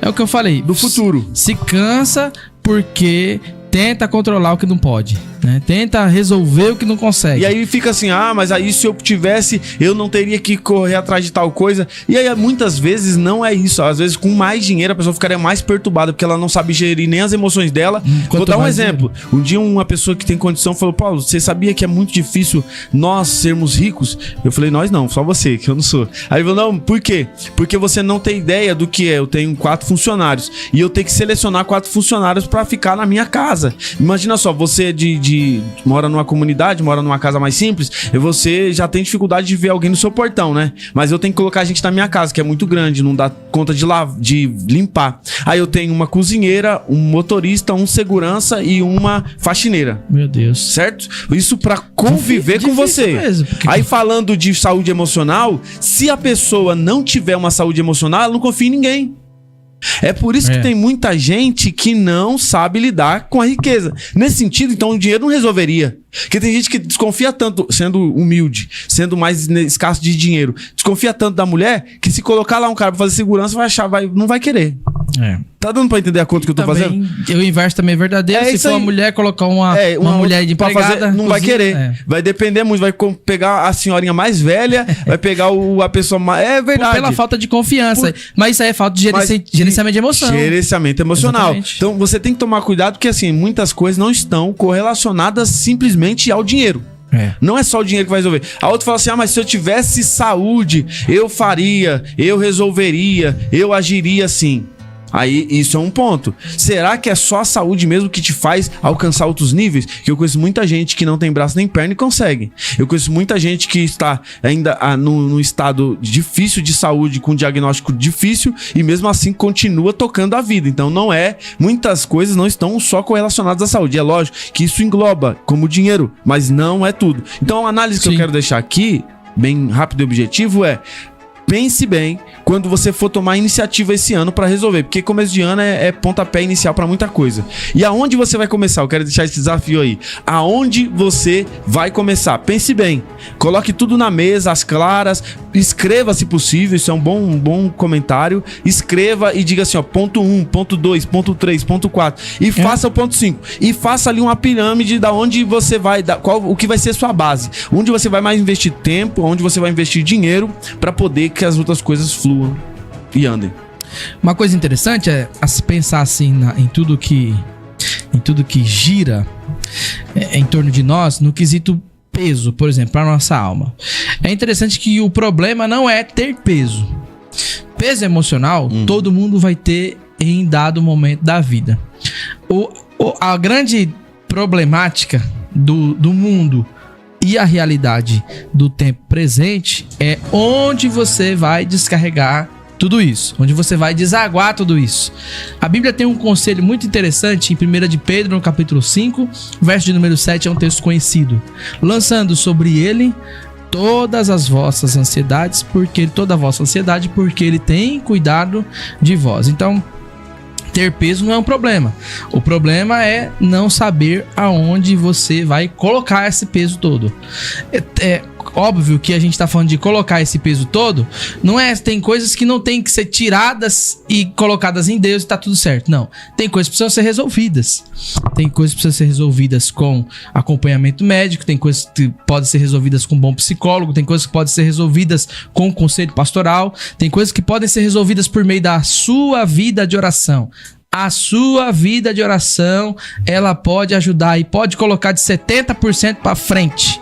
Speaker 2: É o que eu falei.
Speaker 1: do futuro.
Speaker 2: Se cansa porque tenta controlar o que não pode, né? Tenta resolver o que não consegue.
Speaker 1: E aí fica assim, mas aí se eu tivesse, eu não teria que correr atrás de tal coisa. E aí muitas vezes não é isso. Às vezes com mais dinheiro a pessoa ficaria mais perturbada, porque ela não sabe gerir nem as emoções dela. Vou dar um exemplo. Um dia uma pessoa que tem condição falou: Paulo, você sabia que é muito difícil nós sermos ricos? Eu falei: nós não, só você, que eu não sou. Aí ele falou: não, por quê? Porque você não tem ideia do que é. Eu tenho 4 funcionários e eu tenho que selecionar 4 funcionários pra ficar na minha casa. Imagina só, você mora numa comunidade, mora numa casa mais simples, e você já tem dificuldade de ver alguém no seu portão, né? Mas eu tenho que colocar a gente na minha casa, que é muito grande, não dá conta de limpar. Aí eu tenho uma cozinheira, um motorista, um segurança e uma faxineira.
Speaker 2: Meu Deus.
Speaker 1: Certo? Isso pra conviver com você.
Speaker 2: Mesmo, porque...
Speaker 1: Aí falando de saúde emocional, se a pessoa não tiver uma saúde emocional, ela não confia em ninguém. É por isso que tem muita gente que não sabe lidar com a riqueza. Nesse sentido, então, o dinheiro não resolveria. Porque tem gente que desconfia tanto, sendo humilde, sendo mais escasso de dinheiro, desconfia tanto da mulher, que se colocar lá um cara pra fazer segurança, vai achar, não vai querer. Tá dando pra entender a conta que eu tô fazendo?
Speaker 2: O inverso também é verdadeiro. Se for uma mulher, colocar uma mulher de empregada,
Speaker 1: não vai querer. Vai depender muito. Vai pegar a senhorinha mais velha, vai pegar a pessoa mais... É verdade.
Speaker 2: Pela falta de confiança. Mas isso aí é falta de gerenciamento de emoção.
Speaker 1: Gerenciamento emocional. Exatamente. Então você tem que tomar cuidado, porque assim, muitas coisas não estão correlacionadas simplesmente ao dinheiro. Não é só o dinheiro que vai resolver. A outra fala assim: mas se eu tivesse saúde, eu faria, eu resolveria, eu agiria assim. Aí, isso é um ponto. Será que é só a saúde mesmo que te faz alcançar outros níveis? Que eu conheço muita gente que não tem braço nem perna e consegue. Eu conheço muita gente que está ainda num estado difícil de saúde, com diagnóstico difícil, e mesmo assim continua tocando a vida. Então muitas coisas não estão só correlacionadas à saúde. É lógico que isso engloba como dinheiro, mas não é tudo. Então a análise que eu quero deixar aqui, bem rápido e objetivo, pense bem quando você for tomar iniciativa esse ano para resolver, porque começo de ano é pontapé inicial para muita coisa. E aonde você vai começar? Eu quero deixar esse desafio aí. Aonde você vai começar? Pense bem. Coloque tudo na mesa, às claras. Escreva se possível. Isso é um bom comentário. Escreva e diga assim, ponto 1, ponto 2, ponto 3, ponto 4. E faça o ponto 5. E faça ali uma pirâmide da onde você vai, o que vai ser sua base. Onde você vai mais investir tempo, onde você vai investir dinheiro para poder que as outras coisas fluam e andem.
Speaker 2: Uma coisa interessante é pensar assim em tudo que gira em torno de nós, no quesito peso, por exemplo, para nossa alma. É interessante que o problema não é ter peso. Peso emocional, todo mundo vai ter em dado momento da vida. A grande problemática do mundo e a realidade do tempo presente é onde você vai descarregar tudo isso, onde você vai desaguar tudo isso. A Bíblia tem um conselho muito interessante em 1 de Pedro, no capítulo 5, verso de número 7, é um texto conhecido. Lançando sobre ele todas as vossas ansiedades, porque ele tem cuidado de vós. Então, ter peso não é um problema. O problema é não saber aonde você vai colocar esse peso todo. óbvio que a gente tá falando de colocar esse peso todo, não é, tem coisas que não tem que ser tiradas e colocadas em Deus e tá tudo certo, não. Tem coisas que precisam ser resolvidas. Tem coisas que precisam ser resolvidas com acompanhamento médico, tem coisas que podem ser resolvidas com um bom psicólogo, tem coisas que podem ser resolvidas com conselho pastoral, tem coisas que podem ser resolvidas por meio da sua vida de oração. A sua vida de oração, ela pode ajudar e pode colocar de 70% para frente.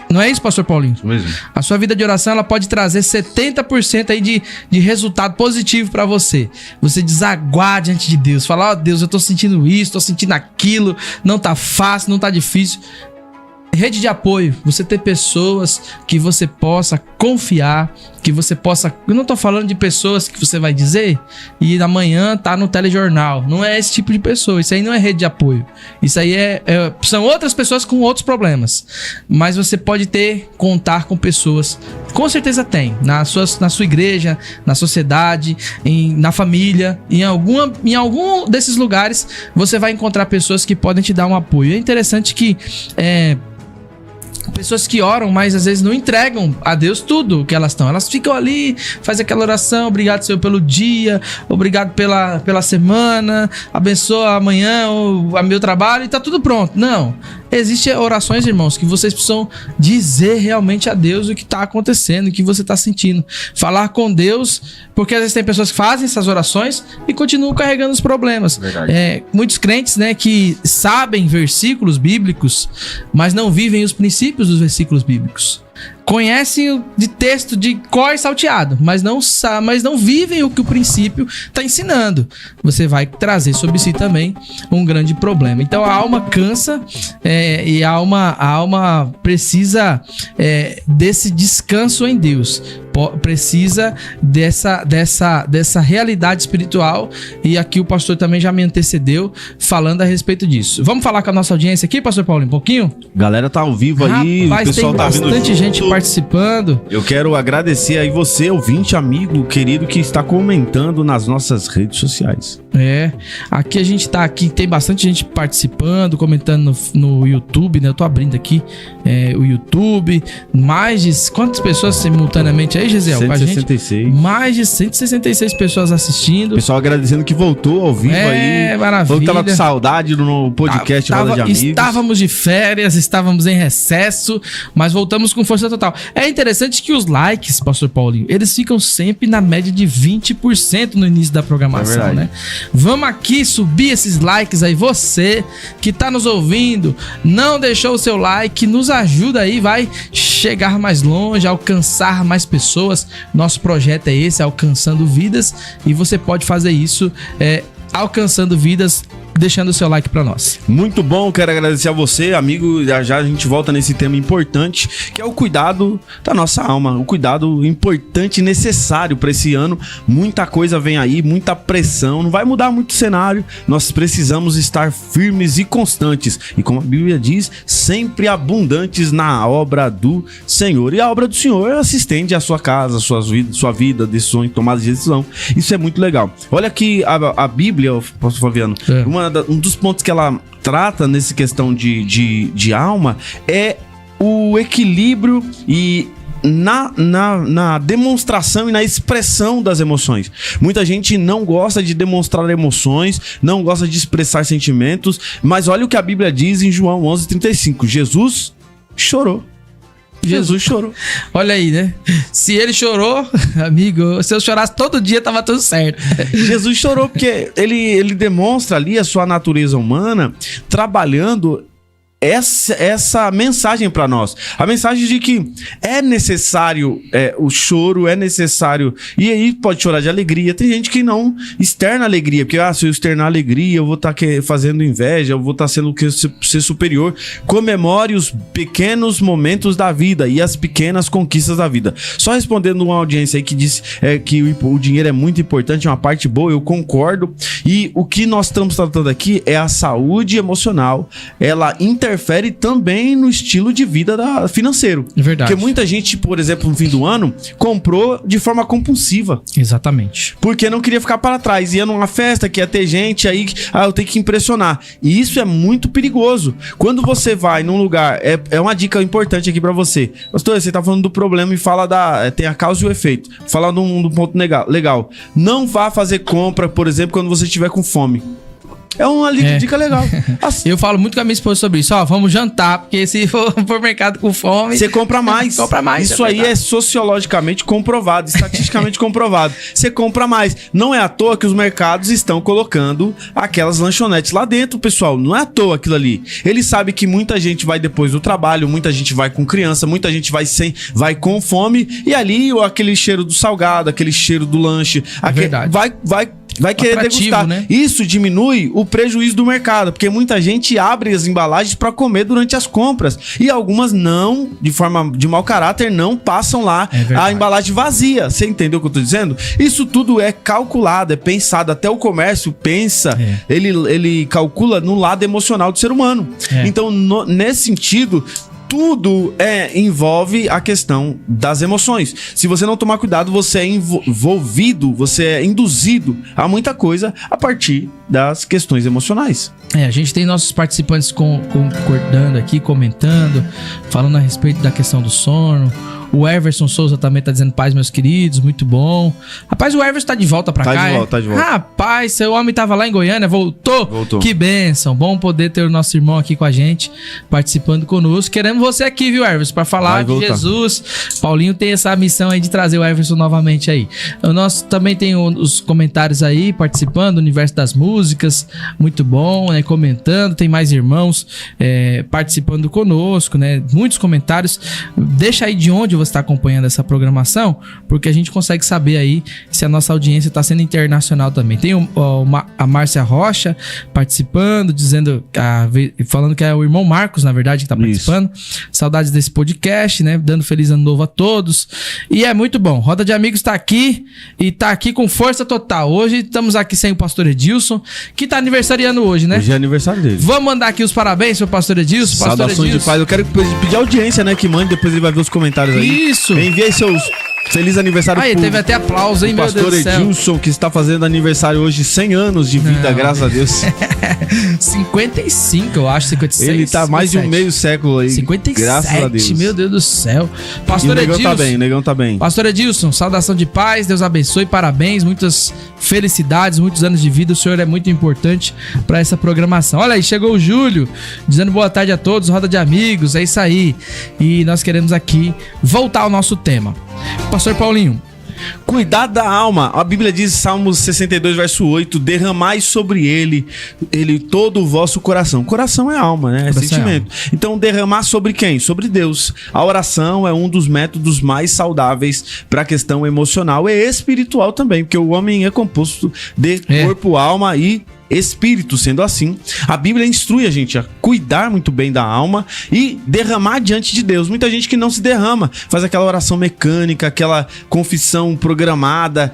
Speaker 2: Não é isso, pastor Paulinho?
Speaker 1: Isso mesmo.
Speaker 2: A sua vida de oração, ela pode trazer 70% aí de resultado positivo para você. Você desaguar diante de Deus. Falar, ó Deus, eu tô sentindo isso, tô sentindo aquilo. Não tá fácil, não tá difícil. Rede de apoio, você ter pessoas que você possa confiar, que você possa... Eu não tô falando de pessoas que você vai dizer e amanhã tá no telejornal. Não é esse tipo de pessoa, isso aí não é rede de apoio. Isso aí são outras pessoas com outros problemas. Mas você pode contar com pessoas, com certeza tem, na sua igreja, na sociedade, na família, em algum desses lugares você vai encontrar pessoas que podem te dar um apoio. É interessante que... pessoas que oram, mas às vezes não entregam a Deus tudo o que elas estão. Elas ficam ali, fazem aquela oração, obrigado, Senhor, pelo dia, obrigado pela semana, abençoa amanhã o meu trabalho e tá tudo pronto. Não. Existem orações, irmãos, que vocês precisam dizer realmente a Deus o que tá acontecendo, o que você tá sentindo. Falar com Deus, porque às vezes tem pessoas que fazem essas orações e continuam carregando os problemas. Muitos crentes, né, que sabem versículos bíblicos, mas não vivem os princípios dos versículos bíblicos. Conhecem de texto de cor e salteado, mas não vivem o que o princípio está ensinando. Você vai trazer sobre si também um grande problema. Então a alma cansa e a alma precisa desse descanso em Deus. Precisa dessa realidade espiritual. E aqui o pastor também já me antecedeu falando a respeito disso. Vamos falar com a nossa audiência aqui, pastor Paulo, um pouquinho?
Speaker 1: Galera tá ao vivo aí,
Speaker 2: rapaz,
Speaker 1: o pessoal
Speaker 2: tem
Speaker 1: tá vindo
Speaker 2: bastante gente participando.
Speaker 1: Eu quero agradecer aí você, ouvinte, amigo, querido, que está comentando nas nossas redes sociais.
Speaker 2: Aqui a gente tá aqui, tem bastante gente participando, comentando no YouTube, né? Eu tô abrindo aqui o YouTube, mais de... Quantas pessoas simultaneamente aí, Gesiel?
Speaker 1: 166.
Speaker 2: Mais de 166 pessoas assistindo.
Speaker 1: Pessoal agradecendo que voltou ao vivo aí.
Speaker 2: Maravilha.
Speaker 1: Falou que tava com saudade no podcast Roda de Amigos.
Speaker 2: Estávamos de férias, estávamos em recesso, mas voltamos com força total. É interessante que os likes, pastor Paulinho, eles ficam sempre na média de 20% no início da programação, né? Vamos aqui subir esses likes aí. Você que tá nos ouvindo, não deixou o seu like, nos ajuda aí, vai chegar mais longe, alcançar mais pessoas. Nosso projeto é esse, alcançando vidas, e você pode fazer isso alcançando vidas, deixando o seu like pra nós.
Speaker 1: Muito bom, quero agradecer a você, amigo. Já a gente volta nesse tema importante, que é o cuidado da nossa alma, o cuidado importante e necessário para esse ano. Muita coisa vem aí, muita pressão, não vai mudar muito o cenário. Nós precisamos estar firmes e constantes, e como a Bíblia diz, sempre abundantes na obra do Senhor. E a obra do Senhor se estende à sua casa, sua vida, decisões, tomadas de decisão. Isso é muito legal. Olha aqui a Bíblia, pastor Flaviano, um dos pontos que ela trata nessa questão de alma é o equilíbrio e na demonstração e na expressão das emoções. Muita gente não gosta de demonstrar emoções, não gosta de expressar sentimentos, mas olha o que a Bíblia diz em João 11:35. Jesus chorou. Jesus chorou.
Speaker 2: Olha aí, né? Se ele chorou, amigo, se eu chorasse todo dia, tava tudo certo.
Speaker 1: Jesus chorou porque ele demonstra ali a sua natureza humana trabalhando essa mensagem para nós. A mensagem de que é necessário o choro, é necessário... E aí pode chorar de alegria. Tem gente que não externa alegria, porque se eu externar alegria, eu vou estar fazendo inveja, eu vou estar sendo ser superior. Comemore os pequenos momentos da vida e as pequenas conquistas da vida. Só respondendo uma audiência aí que disse que o dinheiro é muito importante, é uma parte boa, eu concordo. E o que nós estamos tratando aqui é a saúde emocional, ela internamente interfere também no estilo de vida financeiro.
Speaker 2: Verdade.
Speaker 1: Porque muita gente, por exemplo, no fim do ano, comprou de forma compulsiva.
Speaker 2: Exatamente.
Speaker 1: Porque não queria ficar para trás. Ia numa festa que ia ter gente, aí eu tenho que impressionar. E isso é muito perigoso. Quando você vai num lugar... É uma dica importante aqui para você. Pastor, você tá falando do problema e fala tem a causa e o efeito. Fala de um ponto legal. Não vá fazer compra, por exemplo, quando você estiver com fome. É uma dica legal.
Speaker 2: Eu falo muito com a minha esposa sobre isso. Vamos jantar, porque se for pro mercado com fome...
Speaker 1: Você compra mais.
Speaker 2: Compra mais.
Speaker 1: Isso aí é sociologicamente comprovado, estatisticamente comprovado. Você compra mais. Não é à toa que os mercados estão colocando aquelas lanchonetes lá dentro, pessoal. Não é à toa aquilo ali. Ele sabe que muita gente vai depois do trabalho, muita gente vai com criança, muita gente vai com fome. E ali, aquele cheiro do salgado, aquele cheiro do lanche...
Speaker 2: Verdade.
Speaker 1: Vai querer degustar.
Speaker 2: Né?
Speaker 1: Isso diminui o prejuízo do mercado, porque muita gente abre as embalagens para comer durante as compras. E algumas não, de forma de mau caráter, não passam lá a embalagem vazia. Você entendeu o que eu tô dizendo? Isso tudo é calculado, é pensado. Até o comércio pensa, ele calcula no lado emocional do ser humano. Então, nesse sentido... Tudo envolve a questão das emoções. Se você não tomar cuidado, você é envolvido, você é induzido a muita coisa a partir das questões emocionais.
Speaker 2: A gente tem nossos participantes concordando aqui, comentando, falando a respeito da questão do sono. O Everson Souza também tá dizendo: paz, meus queridos, muito bom. Rapaz, o Everson tá de volta pra cá.
Speaker 1: Tá de volta.
Speaker 2: Rapaz, seu homem tava lá em Goiânia, voltou. Que bênção. Bom poder ter o nosso irmão aqui com a gente, participando conosco. Queremos você aqui, viu, Everson, pra falar de Jesus. Paulinho tem essa missão aí de trazer o Everson novamente aí. Nós também tem os comentários aí, participando, do universo das músicas, muito bom, né, comentando. Tem mais irmãos participando conosco, né, muitos comentários. Deixa aí de onde você está acompanhando essa programação, porque a gente consegue saber aí se a nossa audiência está sendo internacional também. Tem a Márcia Rocha participando, falando que é o irmão Marcos, na verdade, que está participando. Saudades desse podcast, né? Dando feliz ano novo a todos. E é muito bom. Roda de Amigos está aqui e está aqui com força total. Hoje estamos aqui sem o pastor Edilson, que está aniversariando hoje, né?
Speaker 1: Hoje é aniversário dele.
Speaker 2: Vamos mandar aqui os parabéns pro pastor Edilson.
Speaker 1: Saudações de paz. Eu quero pedir audiência, né? Que mande, depois ele vai ver os comentários aí.
Speaker 2: Isso!
Speaker 1: Envie seus feliz aniversário
Speaker 2: pro teve até aplauso, hein, meu Deus do céu.
Speaker 1: Pastor Edilson, que está fazendo aniversário hoje, 100 anos de vida, graças a Deus.
Speaker 2: 55, eu acho, 56.
Speaker 1: Ele tá
Speaker 2: 57.
Speaker 1: Mais de um meio século aí.
Speaker 2: 57,
Speaker 1: graças a Deus.
Speaker 2: Meu Deus do céu. Pastor Edilson.
Speaker 1: O negão tá bem.
Speaker 2: Pastor Edilson, saudação de paz, Deus abençoe, parabéns, muitas felicidades, muitos anos de vida. O senhor é muito importante para essa programação. Olha aí, chegou o Júlio, dizendo boa tarde a todos, Roda de Amigos, é isso aí. E nós queremos aqui voltar ao nosso tema. Pastor Paulinho,
Speaker 1: cuidar da alma. A Bíblia diz, Salmos 62, verso 8, derramai sobre ele todo o vosso coração. Coração é alma, né? É sentimento. Então, derramar sobre quem? Sobre Deus. A oração é um dos métodos mais saudáveis para a questão emocional e espiritual também, porque o homem é composto de corpo, alma e espírito. Sendo assim, a Bíblia instrui a gente a cuidar muito bem da alma e derramar diante de Deus. Muita gente que não se derrama, faz aquela oração mecânica, aquela confissão programada,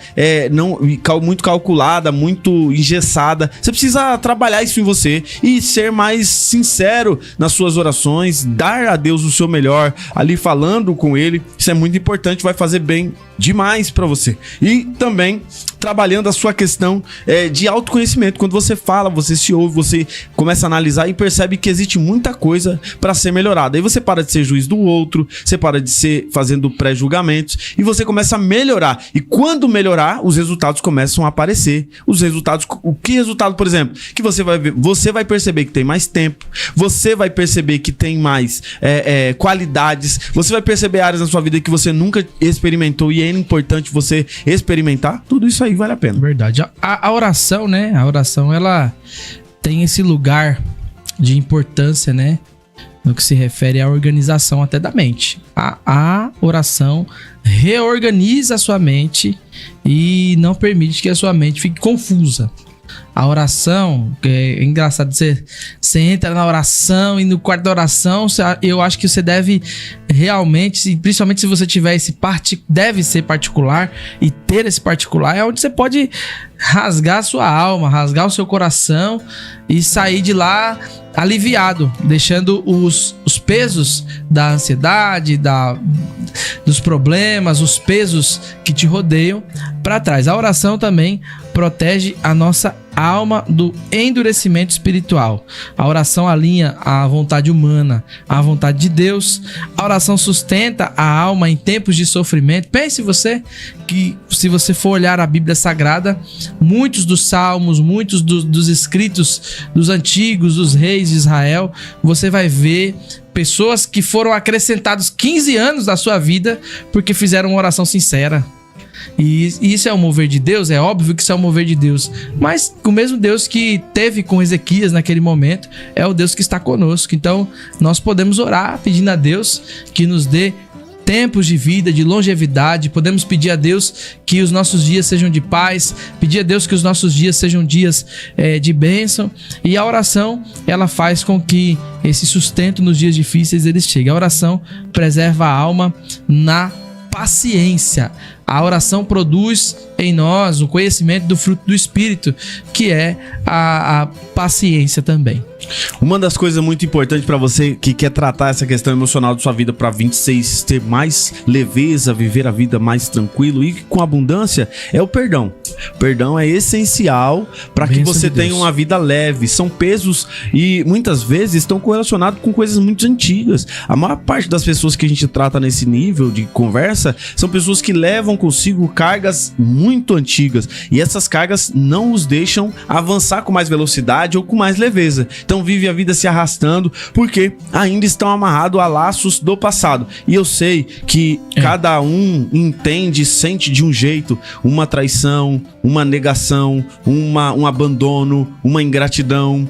Speaker 1: muito calculada, muito engessada. Você precisa trabalhar isso em você e ser mais sincero nas suas orações, dar a Deus o seu melhor, ali falando com Ele. Isso é muito importante, vai fazer bem demais para você. E também trabalhando a sua questão de autoconhecimento. Quando você fala, você se ouve, você começa a analisar e percebe que existe muita coisa para ser melhorada. Aí você para de ser juiz do outro, você para de ser fazendo pré-julgamentos e você começa a melhorar. E quando melhorar, os resultados começam a aparecer. Os resultados, que resultado, por exemplo? Que você vai ver, você vai perceber que tem mais tempo, você vai perceber que tem mais qualidades, você vai perceber áreas na sua vida que você nunca experimentou e é importante você experimentar. Tudo isso aí vale a pena.
Speaker 2: Verdade. A oração, né? A oração, ela tem esse lugar de importância, né? No que se refere à organização até da mente. A oração reorganiza a sua mente e não permite que a sua mente fique confusa. a oração, que é engraçado, você entra na oração e no quarto da oração, eu acho que você deve realmente, principalmente se você tiver deve ser particular, e ter esse particular é onde você pode rasgar a sua alma, rasgar o seu coração e sair de lá aliviado, deixando os pesos da ansiedade, dos problemas, os pesos que te rodeiam para trás. A oração também protege a nossa alma do endurecimento espiritual. A oração alinha a vontade humana à vontade de Deus. A oração sustenta a alma em tempos de sofrimento. Pense você que, se você for olhar a Bíblia Sagrada, muitos dos salmos, muitos dos escritos dos antigos, dos reis de Israel, você vai ver pessoas que foram acrescentados 15 anos da sua vida porque fizeram uma oração sincera. E isso é o mover de Deus? É óbvio que isso é o mover de Deus. Mas o mesmo Deus que teve com Ezequias naquele momento é o Deus que está conosco. Então nós podemos orar pedindo a Deus que nos dê tempos de vida, de longevidade. Podemos pedir a Deus que os nossos dias sejam de paz, pedir a Deus que os nossos dias sejam dias de bênção. E a oração, ela faz com que esse sustento nos dias difíceis ele chegue. A oração preserva a alma na paciência. A oração produz em nós o conhecimento do fruto do Espírito, que é a paciência também.
Speaker 1: Uma das coisas muito importantes para você que quer tratar essa questão emocional de sua vida para 26, ter mais leveza, viver a vida mais tranquilo e com abundância, é o perdão. O perdão é essencial para que você tenha uma vida leve. São pesos e muitas vezes estão correlacionados com coisas muito antigas. A maior parte das pessoas que a gente trata nesse nível de conversa são pessoas que levam consigo cargas muito antigas, e essas cargas não os deixam avançar com mais velocidade ou com mais leveza. Então vive a vida se arrastando porque ainda estão amarrados a laços do passado. E eu sei que cada um entende, sente de um jeito uma traição, uma negação, um abandono, uma ingratidão,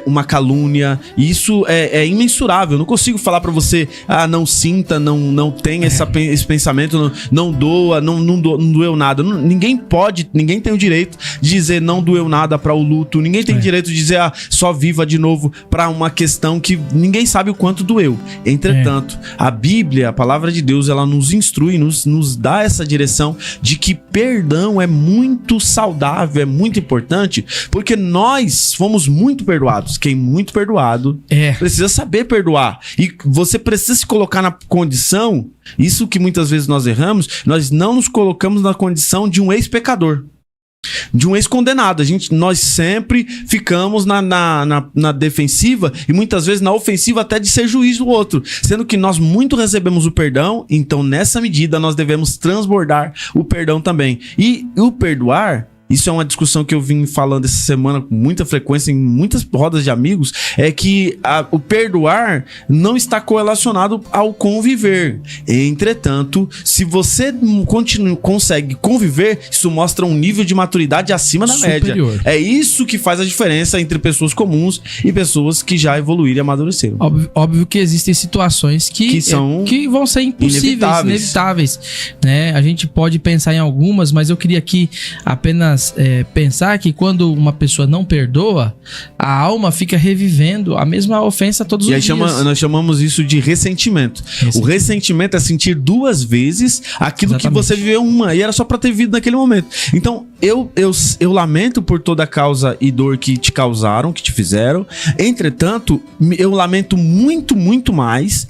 Speaker 1: uma calúnia. E isso é imensurável. Eu não consigo falar pra você, não sinta, não tenha esse pensamento, não doa, não doeu nada. Ninguém tem o direito de dizer não doeu nada para o luto. Ninguém tem direito de dizer só viva de novo para uma questão que ninguém sabe o quanto doeu. Entretanto, a Bíblia, a palavra de Deus, ela nos instrui, nos dá essa direção de que perdão é muito saudável, é muito importante, porque nós fomos muito perdoados. Quem muito perdoado precisa saber perdoar. E você precisa se colocar na condição, isso que muitas vezes nós erramos, nós não nos colocamos na condição de um ex-pecador, de um ex-condenado. Nós sempre ficamos na defensiva e muitas vezes na ofensiva até de ser juiz do outro, sendo que nós muito recebemos o perdão, então nessa medida nós devemos transbordar o perdão também. E o perdoar, isso é uma discussão que eu vim falando essa semana com muita frequência em muitas rodas de amigos, é que o perdoar não está correlacionado ao conviver. Entretanto, se você consegue conviver, isso mostra um nível de maturidade acima da superior. Média. É isso que faz a diferença entre pessoas comuns e pessoas que já evoluíram e amadureceram.
Speaker 2: Óbvio que existem situações que vão ser impossíveis, inevitáveis, né? A gente pode pensar em algumas, mas eu queria aqui apenas pensar que quando uma pessoa não perdoa, a alma fica revivendo a mesma ofensa todos os dias.
Speaker 1: Nós chamamos isso de ressentimento. O ressentimento é sentir duas vezes aquilo que você viveu uma, e era só pra ter vivido naquele momento. Então, eu lamento por toda a causa e dor que te causaram, que te fizeram. Entretanto, eu lamento muito, muito mais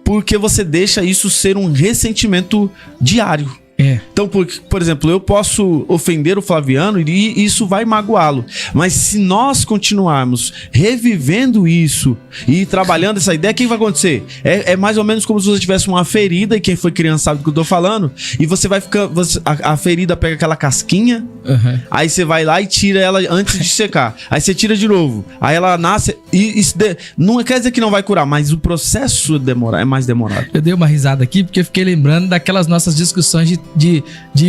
Speaker 1: porque você deixa isso ser um ressentimento diário. Então, por exemplo, eu posso ofender o Flaviano e isso vai magoá-lo. Mas se nós continuarmos revivendo isso e trabalhando essa ideia, o que vai acontecer? É mais ou menos como se você tivesse uma ferida, e quem foi criança sabe do que eu tô falando, e você vai ficar... A ferida pega aquela casquinha, aí você vai lá e tira ela antes de secar. Aí você tira de novo. Aí ela nasce... não quer dizer que não vai curar, mas o processo é mais demorado.
Speaker 2: Eu dei uma risada aqui porque eu fiquei lembrando daquelas nossas discussões de de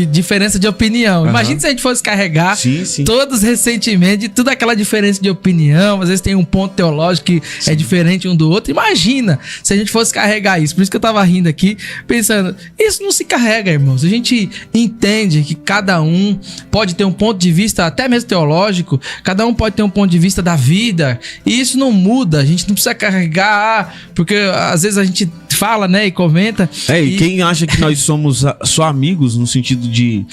Speaker 2: diferença de opinião. Imagina se a gente fosse carregar todos os ressentimentos de toda aquela diferença de opinião. Às vezes tem um ponto teológico que é diferente um do outro. Imagina se a gente fosse carregar isso. Por isso que eu tava rindo aqui, pensando, isso não se carrega, irmãos. A gente entende que cada um pode ter um ponto de vista, até mesmo teológico, cada um pode ter um ponto de vista da vida, e isso não muda. A gente não precisa carregar, porque às vezes a gente fala, né, e comenta.
Speaker 1: E quem acha que nós somos só amigos no sentido de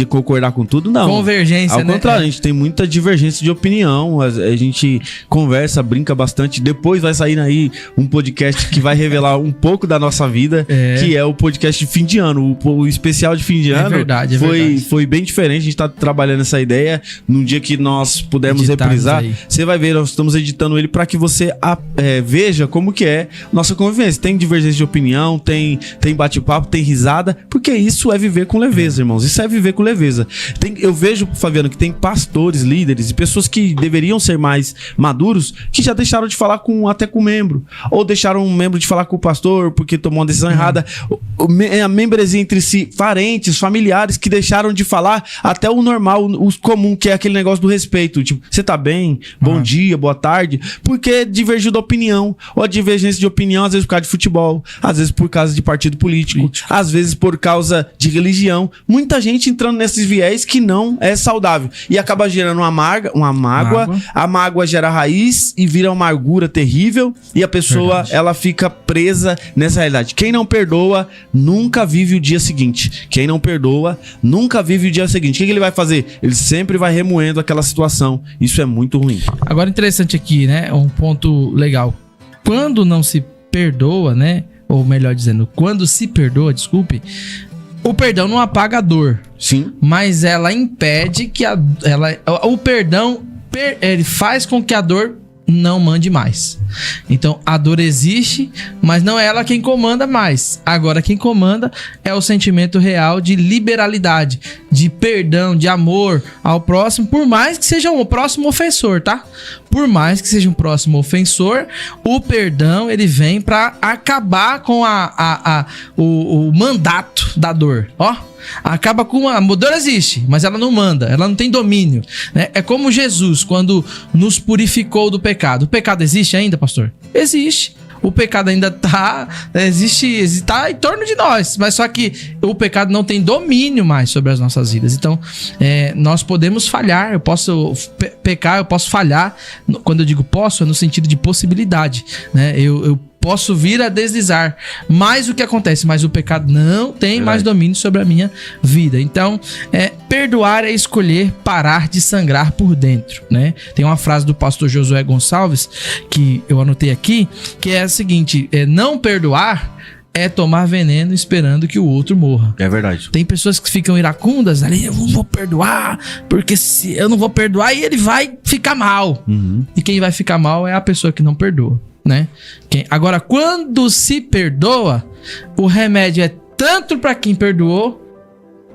Speaker 1: concordar com tudo, não.
Speaker 2: Convergência,
Speaker 1: né? Ao contrário, a gente tem muita divergência de opinião, a gente conversa, brinca bastante. Depois vai sair aí um podcast que vai revelar um pouco da nossa vida, que é o podcast de fim de ano, o especial de fim de ano.
Speaker 2: Verdade,
Speaker 1: foi bem diferente, a gente tá trabalhando essa ideia. Num dia que nós pudermos reprisar, você vai ver, nós estamos editando ele para que você veja como que é nossa convivência. Tem divergência de opinião, tem bate-papo, tem risada, porque isso é viver com leveza, irmãos. Isso é viver com leveza. Eu vejo, Fabiano, que tem pastores, líderes e pessoas que deveriam ser mais maduros, que já deixaram de falar até com o membro, ou deixaram um membro de falar com o pastor porque tomou uma decisão errada. A membresia entre si, parentes, familiares que deixaram de falar até o normal, o comum, que é aquele negócio do respeito. Tipo, você tá bem? Bom dia, boa tarde. Porque divergiu da opinião, ou a divergência de opinião, às vezes por causa de futebol, às vezes por causa de partido político, às vezes por causa de religião. Muita gente entrando nesses viés que não é saudável. E acaba gerando uma mágoa. A mágoa gera raiz e vira uma amargura terrível. E a pessoa, ela fica presa nessa realidade. Quem não perdoa, nunca vive o dia seguinte. Quem não perdoa, nunca vive o dia seguinte. O que ele vai fazer? Ele sempre vai remoendo aquela situação. Isso é muito ruim.
Speaker 2: Agora, interessante aqui, né? Um ponto legal. Quando não se perdoa, né? Ou melhor dizendo, quando se perdoa, desculpe, o perdão não apaga a dor.
Speaker 1: Sim.
Speaker 2: Mas ela impede que o perdão ele faz com que a dor não mande mais. Então a dor existe, mas não é ela quem comanda mais. Agora quem comanda é o sentimento real de liberalidade, de perdão, de amor ao próximo, por mais que seja um próximo ofensor, tá? Por mais que seja um próximo ofensor, o perdão ele vem para acabar com o mandato da dor. Ó, acaba com a dor existe, mas ela não manda, ela não tem domínio, né? É como Jesus quando nos purificou do pecado. O pecado existe ainda, pastor? Existe. O pecado ainda existe, tá em torno de nós, mas só que o pecado não tem domínio mais sobre as nossas vidas. Então, nós podemos falhar, eu posso pecar, eu posso falhar. Quando eu digo posso, é no sentido de possibilidade, né? Eu posso vir a deslizar, mas o que acontece? Mas o pecado não tem mais domínio sobre a minha vida. Então, perdoar é escolher parar de sangrar por dentro, né? Tem uma frase do pastor Josué Gonçalves, que eu anotei aqui, que é a seguinte: não perdoar é tomar veneno esperando que o outro morra.
Speaker 1: É verdade.
Speaker 2: Tem pessoas que ficam iracundas ali, eu não vou perdoar, porque se eu não vou perdoar, ele vai ficar mal. E quem vai ficar mal é a pessoa que não perdoa, né? Agora, quando se perdoa, o remédio é tanto para quem perdoou,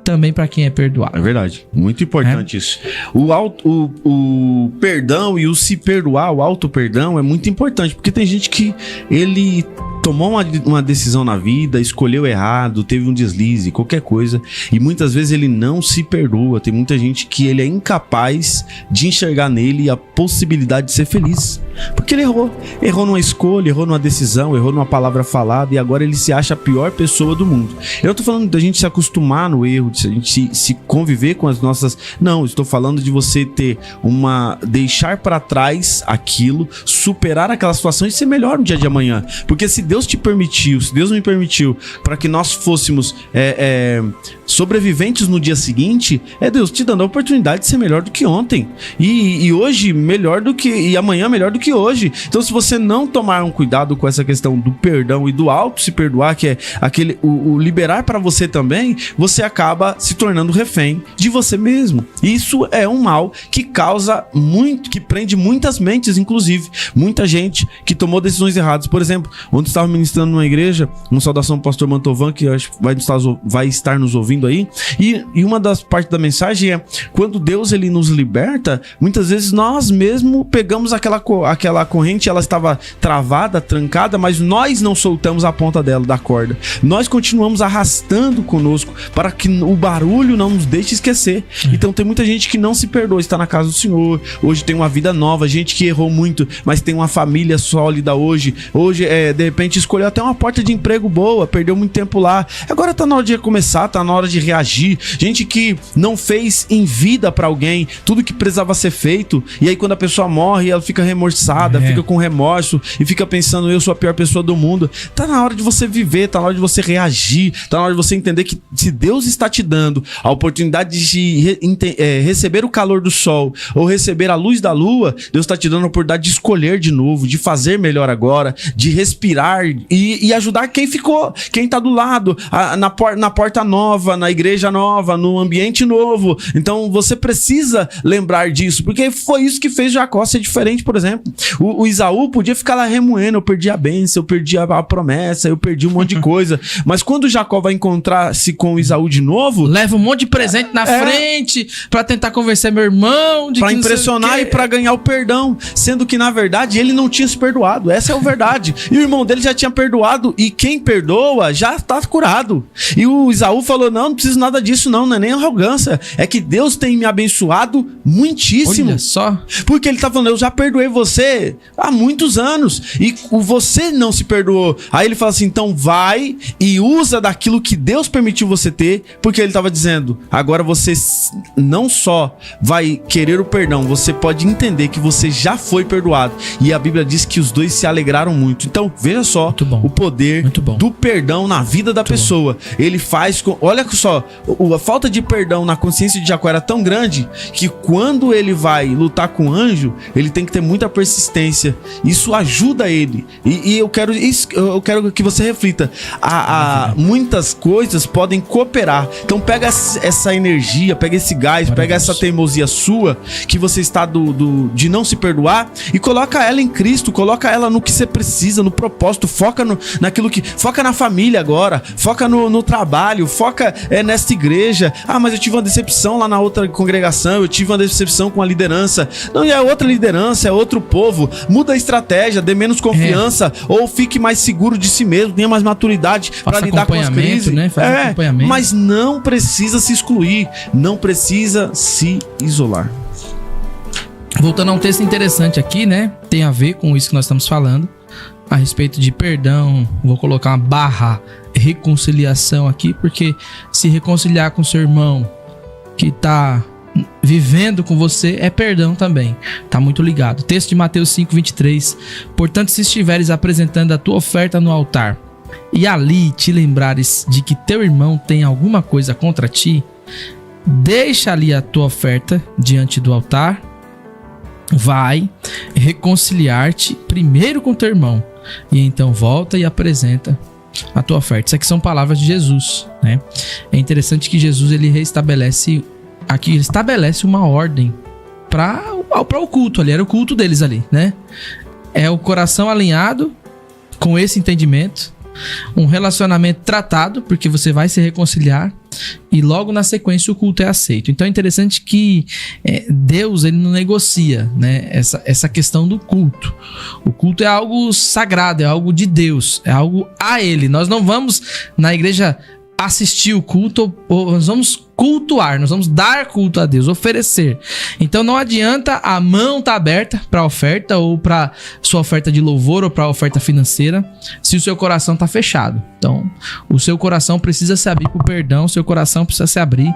Speaker 2: também para quem é perdoado.
Speaker 1: É verdade. Muito importante isso. O perdão e o se perdoar, o auto-perdão é muito importante, porque tem gente que ele tomou uma decisão na vida, escolheu errado, teve um deslize, qualquer coisa, e muitas vezes ele não se perdoa. Tem muita gente que ele é incapaz de enxergar nele a possibilidade de ser feliz, porque ele errou numa escolha, errou numa decisão, errou numa palavra falada, e agora ele se acha a pior pessoa do mundo. Eu não tô falando da gente se acostumar no erro, de a gente se conviver com as nossas... Não, estou falando de você ter deixar para trás aquilo, superar aquela situação e ser melhor no dia de amanhã. Porque se Deus te permitiu, se Deus me permitiu para que nós fôssemos sobreviventes no dia seguinte, é Deus te dando a oportunidade de ser melhor do que ontem, e hoje melhor do que, e amanhã melhor do que hoje. Então, se você não tomar um cuidado com essa questão do perdão e do auto se perdoar, que é aquele o liberar para você também, você acaba se tornando refém de você mesmo. Isso é um mal que causa muito, que prende muitas mentes, inclusive muita gente que tomou decisões erradas. Por exemplo, ontem estava ministrando numa igreja, uma saudação ao pastor Mantovan, que acho que vai estar nos ouvindo aí. aí. E uma das partes da mensagem é, quando Deus ele nos liberta, muitas vezes nós mesmo pegamos aquela corrente, ela estava travada, trancada, mas nós não soltamos a ponta dela, da corda. Nós continuamos arrastando conosco para que o barulho não nos deixe esquecer. Então tem muita gente que não se perdoa, está na casa do Senhor, hoje tem uma vida nova, gente que errou muito, mas tem uma família sólida hoje, de repente escolheu até uma porta de emprego boa, perdeu muito tempo lá, agora tá na hora de recomeçar, tá na hora de reagir. Gente que não fez em vida pra alguém tudo que precisava ser feito, e aí quando a pessoa morre, ela fica remorçada, fica com remorso e fica pensando, eu sou a pior pessoa do mundo. Tá na hora de você viver, tá na hora de você reagir, tá na hora de você entender que se Deus está te dando a oportunidade de receber o calor do sol ou receber a luz da lua, Deus está te dando a oportunidade de escolher de novo, de fazer melhor agora, de respirar e ajudar quem ficou, quem tá do lado, na porta nova, na igreja nova, no ambiente novo. Então você precisa lembrar disso, porque foi isso que fez Jacó ser diferente, por exemplo. O Esaú podia ficar lá remoendo, eu perdi a bênção, eu perdi a promessa, eu perdi um monte de coisa, mas quando Jacó vai encontrar-se com o Esaú de novo,
Speaker 2: leva um monte de presente na frente pra tentar convencer meu irmão,
Speaker 1: pra impressionar e pra ganhar o perdão, sendo que na verdade ele não tinha se perdoado. Essa é a verdade. E o irmão dele já tinha perdoado, e quem perdoa já tá curado. E o Esaú falou, não preciso nada disso não é nem arrogância, é que Deus tem me abençoado muitíssimo.
Speaker 2: Olha só.
Speaker 1: Porque ele tá falando, eu já perdoei você há muitos anos, e você não se perdoou. Aí ele fala assim, então vai e usa daquilo que Deus permitiu você ter, porque ele tava dizendo, agora você não só vai querer o perdão, você pode entender que você já foi perdoado. E a Bíblia diz que os dois se alegraram muito. Então veja só o poder do perdão na vida da pessoa. Ele faz com... Olha só, a falta de perdão na consciência de Jacó era tão grande que quando ele vai lutar com o anjo, ele tem que ter muita persistência. Isso ajuda ele. E eu quero que você reflita. Muitas coisas podem cooperar. Então pega essa energia, pega esse gás, pega essa teimosia sua, que você está de não se perdoar, e coloca ela em Cristo, coloca ela no que você precisa, no propósito, foca foca na família agora, foca no trabalho, foca nesta igreja. Mas eu tive uma decepção lá na outra congregação, eu tive uma decepção com a liderança. Não, é outra liderança, é outro povo. Muda a estratégia, dê menos confiança, ou fique mais seguro de si mesmo, tenha mais maturidade para lidar com as crises,
Speaker 2: né? Acompanhamento.
Speaker 1: Mas não precisa se excluir, não precisa se isolar.
Speaker 2: Voltando a um texto interessante aqui, né? Tem a ver com isso que nós estamos falando, a respeito de perdão. Vou colocar uma barra reconciliação aqui, porque se reconciliar com seu irmão que tá vivendo com você é perdão também, tá muito ligado. Texto de Mateus 5:23. Portanto, se estiveres apresentando a tua oferta no altar, e ali te lembrares de que teu irmão tem alguma coisa contra ti, deixa ali a tua oferta diante do altar, vai reconciliar-te primeiro com teu irmão, e então volta e apresenta a tua oferta. Isso aqui são palavras de Jesus, né? É interessante que Jesus ele estabelece uma ordem para o culto ali, era o culto deles ali, né? É o coração alinhado com esse entendimento, um relacionamento tratado, porque você vai se reconciliar, e logo na sequência o culto é aceito. Então é interessante que Deus ele não negocia, né, essa questão do culto. O culto é algo sagrado, é algo de Deus, é algo a Ele. Nós não vamos na igreja assistir o culto, ou nós vamos cultuar, nós vamos dar culto a Deus, oferecer. Então não adianta a mão estar aberta para a oferta, ou para sua oferta de louvor, ou para a oferta financeira, se o seu coração está fechado. Então o seu coração precisa se abrir para o perdão, o seu coração precisa se abrir.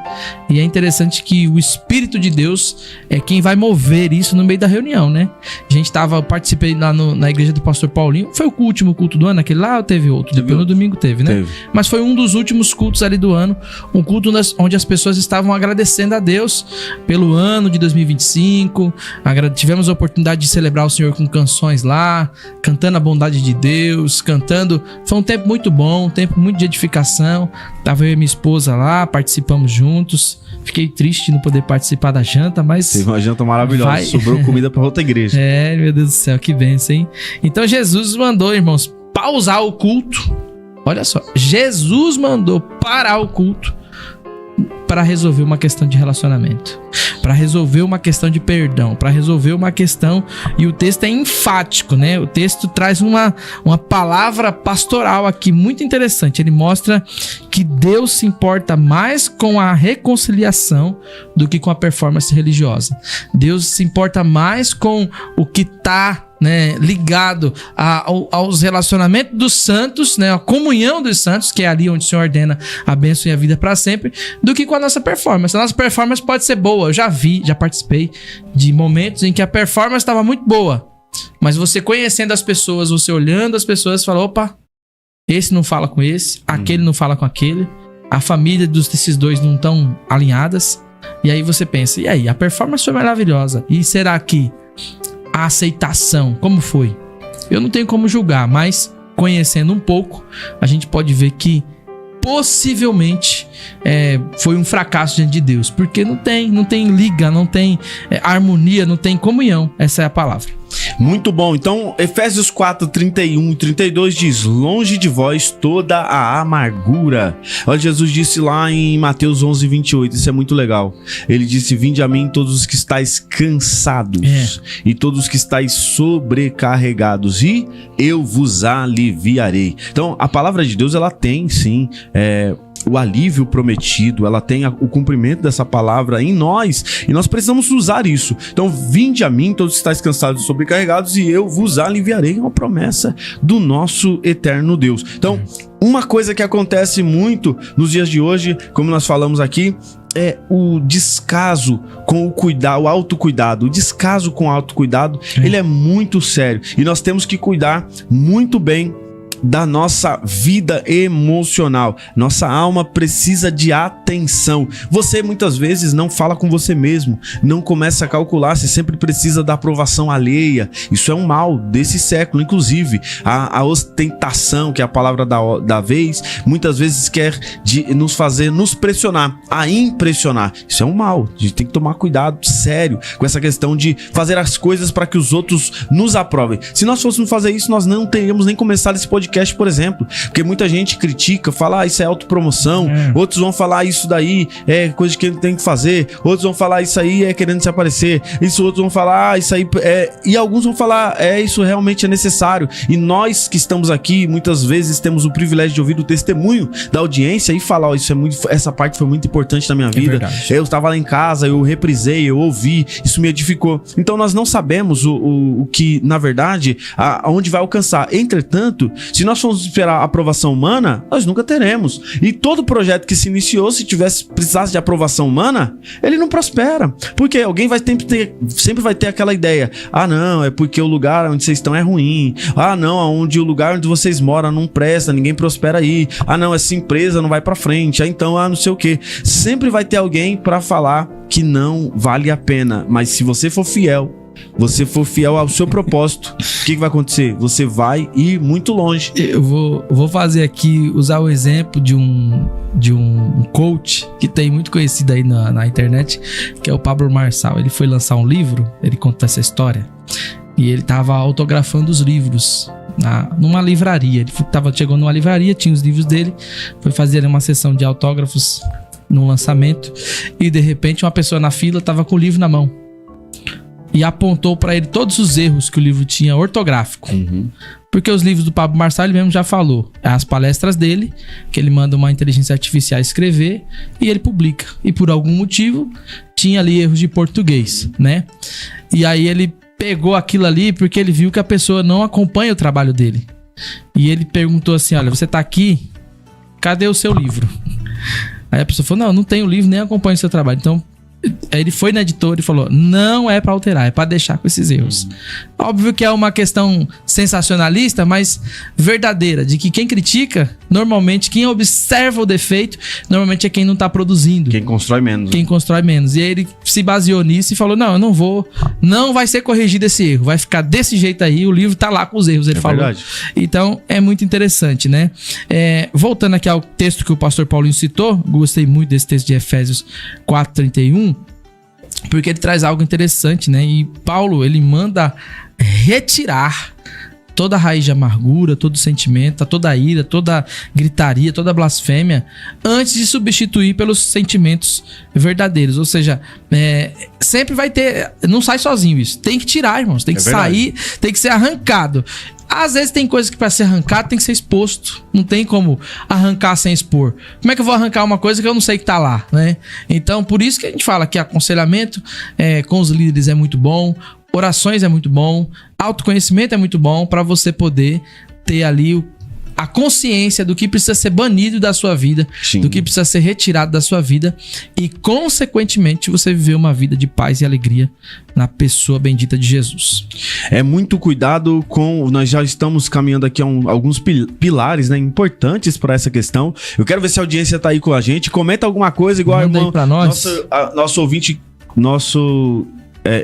Speaker 2: E é interessante que o Espírito de Deus é quem vai mover isso no meio da reunião, né? Participei lá na igreja do pastor Paulinho. Foi o último culto do ano, aquele lá, ou teve outro? Depois no domingo teve, né? Mas foi um dos últimos cultos ali do ano, um culto onde as pessoas estavam agradecendo a Deus pelo ano de 2025. Tivemos a oportunidade de celebrar o Senhor com canções lá, cantando a bondade de Deus, cantando. Foi um tempo muito bom, um tempo muito de edificação. Tava eu e minha esposa lá, participamos juntos. Fiquei triste de não poder participar da janta, mas...
Speaker 1: Teve uma janta maravilhosa, sobrou comida para outra igreja.
Speaker 2: Meu Deus do céu, que bênção, hein? Então Jesus mandou, irmãos, pausar o culto. Olha só, Jesus mandou parar o culto para resolver uma questão de relacionamento, para resolver uma questão de perdão, para resolver uma questão, e o texto é enfático, né? O texto traz uma palavra pastoral aqui muito interessante. Ele mostra que Deus se importa mais com a reconciliação do que com a performance religiosa. Deus se importa mais com o que está, né, ligado aos relacionamentos dos santos, né, a comunhão dos santos, que é ali onde o Senhor ordena a bênção e a vida para sempre, do que com a nossa performance. A nossa performance pode ser boa. Eu já participei de momentos em que a performance estava muito boa, mas você conhecendo as pessoas, você olhando as pessoas, fala: opa, esse não fala com esse, aquele não fala com aquele, a família desses dois não estão alinhadas. E aí você pensa: e aí, a performance foi maravilhosa, e será que a aceitação, como foi? Eu não tenho como julgar, mas conhecendo um pouco, a gente pode ver que possivelmente foi um fracasso diante de Deus, porque não tem liga, não tem harmonia, não tem comunhão. Essa é a palavra.
Speaker 1: Muito bom. Então, Efésios 4, 31 e 32 diz: longe de vós toda a amargura. Olha, Jesus disse lá em Mateus 11, 28, isso é muito legal. Ele disse: vinde a mim todos os que estáis cansados e todos os que estáis sobrecarregados, e eu vos aliviarei. Então, a palavra de Deus, ela tem sim o alívio prometido, ela tem o cumprimento dessa palavra em nós, e nós precisamos usar isso. Então, vinde a mim todos que estáis cansados e sobrecarregados, e eu vos aliviarei. É uma promessa do nosso eterno Deus. Então, uma coisa que acontece muito nos dias de hoje, como nós falamos aqui, é o descaso com o autocuidado. O descaso com o autocuidado, ele é muito sério, e nós temos que cuidar muito bem da nossa vida emocional. Nossa alma precisa de atenção. Você muitas vezes não fala com você mesmo, não começa a calcular, você sempre precisa da aprovação alheia. Isso é um mal desse século. Inclusive a ostentação, que é a palavra da vez, muitas vezes quer nos fazer nos pressionar, a impressionar. Isso é um mal. A gente tem que tomar cuidado sério com essa questão de fazer as coisas para que os outros nos aprovem. Se nós fôssemos fazer isso, nós não teríamos nem começado esse podcast, por exemplo, porque muita gente critica, fala: isso é autopromoção, outros vão falar: isso daí é coisa que ele tem que fazer, outros vão falar: isso aí é querendo se aparecer, outros vão falar: isso aí e alguns vão falar: isso realmente é necessário. E nós que estamos aqui, muitas vezes temos o privilégio de ouvir o testemunho da audiência e falar: essa parte foi muito importante na minha vida, eu estava lá em casa, eu reprisei, eu ouvi, isso me edificou. Então nós não sabemos o que, na verdade, aonde vai alcançar. Entretanto, se nós formos esperar a aprovação humana, nós nunca teremos. E todo projeto que se iniciou, se precisasse de aprovação humana, ele não prospera. Porque alguém sempre vai ter aquela ideia: não, é porque o lugar onde vocês estão é ruim. Não, o lugar onde vocês moram não presta, ninguém prospera aí. Não, essa empresa não vai pra frente. Então, não sei o quê. Sempre vai ter alguém pra falar que não vale a pena. Mas se você for fiel ao seu propósito, o que vai acontecer? Você vai ir muito longe.
Speaker 2: Eu vou fazer aqui, usar o exemplo de um coach que tem muito conhecido aí na internet, que é o Pablo Marçal. Ele foi lançar um livro, ele conta essa história, e ele tava autografando os livros numa livraria. Ele chegou numa livraria, tinha os livros dele, foi fazer uma sessão de autógrafos no lançamento, e de repente uma pessoa na fila tava com o livro na mão e apontou para ele todos os erros que o livro tinha ortográfico. Porque os livros do Pablo Marçal, ele mesmo já falou, as palestras dele, que ele manda uma inteligência artificial escrever e ele publica. E por algum motivo tinha ali erros de português, né? E aí ele pegou aquilo ali porque ele viu que a pessoa não acompanha o trabalho dele. E ele perguntou assim: olha, você tá aqui, cadê o seu livro? Aí a pessoa falou: não tenho livro, nem acompanho o seu trabalho. Então Aí ele foi na editora e falou: não é pra alterar, é pra deixar com esses erros. Óbvio que é uma questão sensacionalista, mas verdadeira, de que quem critica, normalmente, quem observa o defeito, normalmente é quem não tá produzindo.
Speaker 1: Quem constrói menos.
Speaker 2: Quem constrói menos. E aí ele se baseou nisso e falou: não, eu não vou, não vai ser corrigido esse erro, vai ficar desse jeito aí, o livro tá lá com os erros, ele falou. Verdade. Então, é muito interessante, né? Voltando aqui ao texto que o pastor Paulinho citou, gostei muito desse texto de Efésios 4:31, porque ele traz algo interessante, né? E Paulo, ele manda retirar toda raiz de amargura, todo sentimento, toda ira, toda gritaria, toda blasfêmia, antes de substituir pelos sentimentos verdadeiros. Ou seja, sempre vai ter... Não sai sozinho isso. Tem que tirar, irmãos. Tem que sair, tem que ser arrancado. Às vezes tem coisas que para ser arrancado tem que ser exposto. Não tem como arrancar sem expor. Como é que eu vou arrancar uma coisa que eu não sei que tá lá, né? Então, por isso que a gente fala que aconselhamento com os líderes é muito bom, orações é muito bom, autoconhecimento é muito bom para você poder ter ali a consciência do que precisa ser banido da sua vida, sim, do que precisa ser retirado da sua vida e, consequentemente, você viver uma vida de paz e alegria na pessoa bendita de Jesus.
Speaker 1: É muito cuidado com... Nós já estamos caminhando aqui a alguns pilares, né, importantes para essa questão. Eu quero ver se a audiência tá aí com a gente. Comenta alguma coisa, igual
Speaker 2: manda aí pra nós.
Speaker 1: Nosso ouvinte, nosso...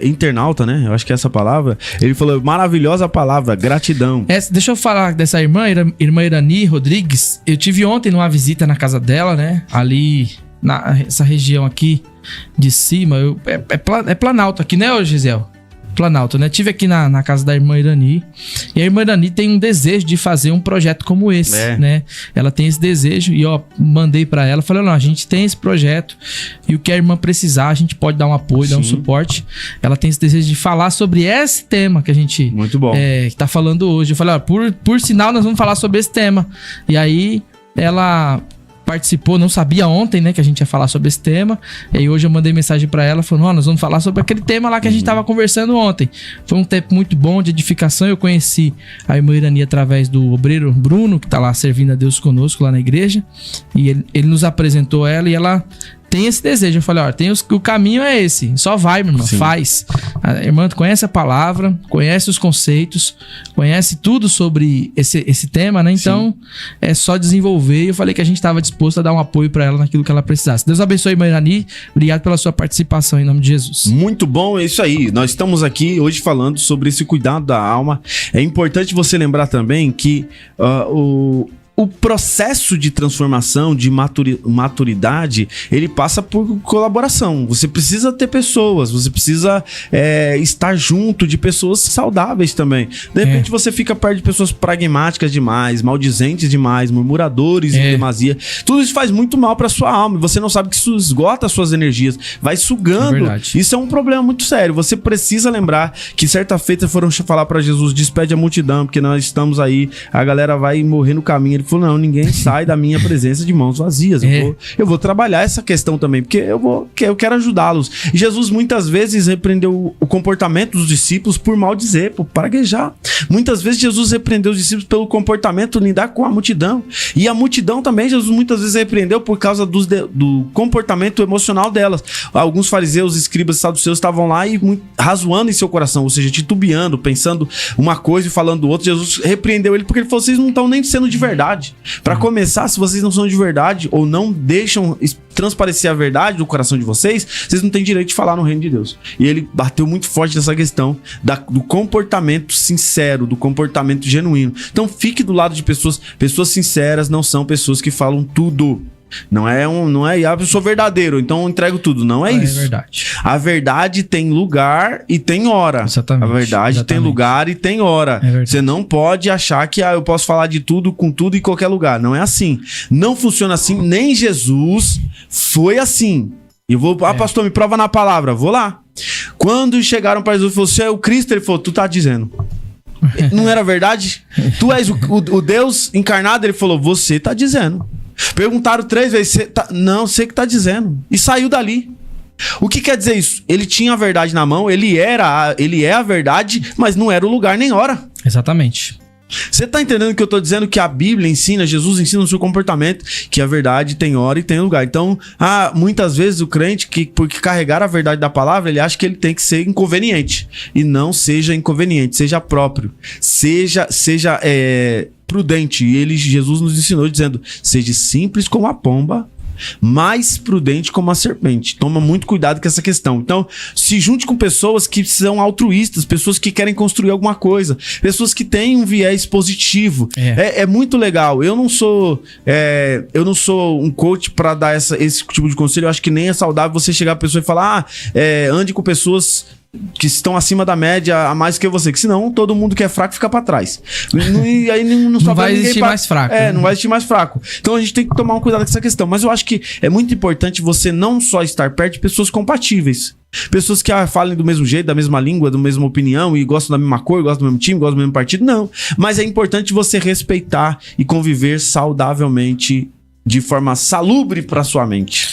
Speaker 1: internauta, né? Eu acho que é essa palavra. Ele falou, maravilhosa palavra, gratidão.
Speaker 2: Deixa eu falar dessa irmã Irani Rodrigues. Eu tive ontem numa visita na casa dela, né? Ali, nessa região aqui de cima. É Planalto aqui, né, Gisele? Planalto, né? Tive aqui na casa da irmã Irani. E a irmã Irani tem um desejo de fazer um projeto como esse, né? Ela tem esse desejo e, mandei pra ela. Falei, não, a gente tem esse projeto e o que a irmã precisar, a gente pode dar um apoio, dar um suporte. Ela tem esse desejo de falar sobre esse tema que a gente
Speaker 1: muito bom.
Speaker 2: Tá falando hoje. Eu falei, por sinal, nós vamos falar sobre esse tema. E aí, ela... participou, não sabia ontem, né, que a gente ia falar sobre esse tema. E aí hoje eu mandei mensagem pra ela, falando, nós vamos falar sobre aquele tema lá que a gente tava conversando ontem. Foi um tempo muito bom de edificação. Eu conheci a irmã Irani através do obreiro Bruno, que tá lá servindo a Deus conosco lá na igreja. E ele nos apresentou ela e ela tem esse desejo. Eu falei, o caminho é esse. Só vai, meu irmão, faz. A irmã conhece a palavra, conhece os conceitos, conhece tudo sobre esse tema, né? Então, é só desenvolver. Eu falei que a gente estava disposto a dar um apoio para ela naquilo que ela precisasse. Deus abençoe, irmã Irani. Obrigado pela sua participação em nome de Jesus.
Speaker 1: Muito bom, é isso aí. Nós estamos aqui hoje falando sobre esse cuidado da alma. É importante você lembrar também que o processo de transformação, de maturidade, ele passa por colaboração. Você precisa ter pessoas, você precisa estar junto de pessoas saudáveis também. De repente você fica perto de pessoas pragmáticas demais, maldizentes demais, murmuradores em demasia. Tudo isso faz muito mal para sua alma. E você não sabe que isso esgota as suas energias, vai sugando. Isso é um problema muito sério. Você precisa lembrar que certa feita foram falar para Jesus, despede a multidão, porque nós estamos aí, a galera vai morrer no caminho. Ele falou, não, ninguém sai da minha presença de mãos vazias. Eu vou trabalhar essa questão também, porque eu quero ajudá-los. E Jesus muitas vezes repreendeu o comportamento dos discípulos por maldizer, por praguejar. Muitas vezes Jesus repreendeu os discípulos pelo comportamento lidar com a multidão. E a multidão também Jesus muitas vezes repreendeu por causa do comportamento emocional delas. Alguns fariseus, escribas e saduceus estavam lá e razoando em seu coração, ou seja, titubeando, pensando uma coisa e falando do outro. Jesus repreendeu ele porque ele falou, vocês não estão nem sendo de verdade. Para começar, se vocês não são de verdade ou não deixam transparecer a verdade do coração de vocês não têm direito de falar no reino de Deus. E ele bateu muito forte nessa questão do comportamento sincero, do comportamento genuíno. Então fique do lado de pessoas sinceras, não são pessoas que falam tudo. Não é eu sou verdadeiro, então eu entrego tudo. Não é isso.
Speaker 2: Verdade.
Speaker 1: A verdade tem lugar e tem hora.
Speaker 2: Exatamente.
Speaker 1: A verdade tem lugar e tem hora. Você não pode achar que eu posso falar de tudo com tudo em qualquer lugar. Não é assim. Não funciona assim. Nem Jesus foi assim. E vou, pastor, me prova na palavra. Vou lá. Quando chegaram para Jesus e falou, você é o Cristo, ele falou, tu tá dizendo. Não era verdade? Tu és o Deus encarnado? Ele falou, você tá dizendo. Perguntaram 3 vezes, não, você que tá dizendo. E saiu dali. O que quer dizer isso? Ele tinha a verdade na mão, ele é a verdade, mas não era o lugar nem hora.
Speaker 2: Exatamente.
Speaker 1: Você tá entendendo que eu tô dizendo que a Bíblia ensina, Jesus ensina no seu comportamento, que a verdade tem hora e tem lugar. Então, muitas vezes o crente, porque carregar a verdade da palavra, ele acha que ele tem que ser inconveniente. E não seja inconveniente, seja próprio. Seja prudente. E Jesus nos ensinou dizendo, seja simples como a pomba, mais prudente como a serpente. Toma muito cuidado com essa questão. Então, se junte com pessoas que são altruístas, pessoas que querem construir alguma coisa, pessoas que têm um viés positivo. É muito legal. Eu não sou um coach para dar esse tipo de conselho. Eu acho que nem é saudável você chegar a pessoa e falar, ande com pessoas que estão acima da média a mais que você, que senão todo mundo que é fraco fica pra trás. E aí não
Speaker 2: vai existir mais fraco.
Speaker 1: Não vai existir mais fraco. Então a gente tem que tomar um cuidado com essa questão. Mas eu acho que é muito importante você não só estar perto de pessoas compatíveis. Pessoas que falem do mesmo jeito, da mesma língua, da mesma opinião e gostam da mesma cor, gostam do mesmo time, gostam do mesmo partido. Não. Mas é importante você respeitar e conviver saudavelmente, de forma salubre pra sua mente.